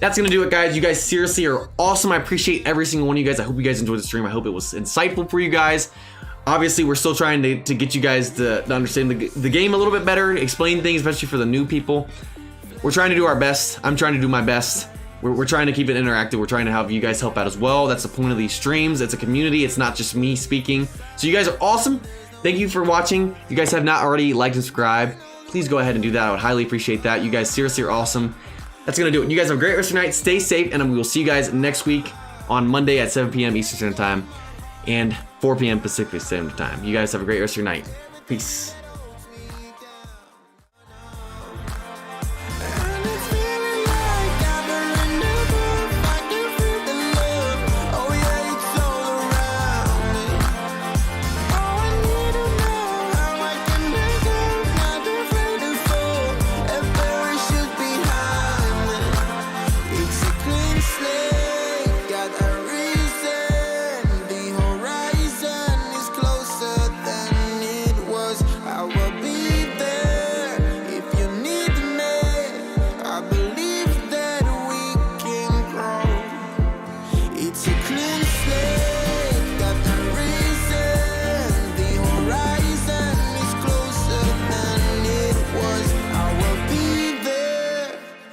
That's gonna do it, guys. You guys seriously are awesome. I appreciate every single one of you guys. I hope you guys enjoyed the stream. I hope it was insightful for you guys. Obviously, we're still trying to get you guys to understand the game a little bit better, explain things, especially for the new people. We're trying to do our best. I'm trying to do my best. We're trying to keep it interactive. We're trying to have you guys help out as well. That's the point of these streams. It's a community. It's not just me speaking. So you guys are awesome. Thank you for watching. If you guys have not already liked and subscribed, please go ahead and do that. I would highly appreciate that. You guys seriously are awesome. That's going to do it. You guys have a great rest of your night. Stay safe, and we will see you guys next week on Monday at 7 p.m. Eastern Standard Time and 4 p.m. Pacific Standard Time. You guys have a great rest of your night. Peace.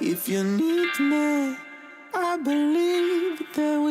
If you need me, I believe there will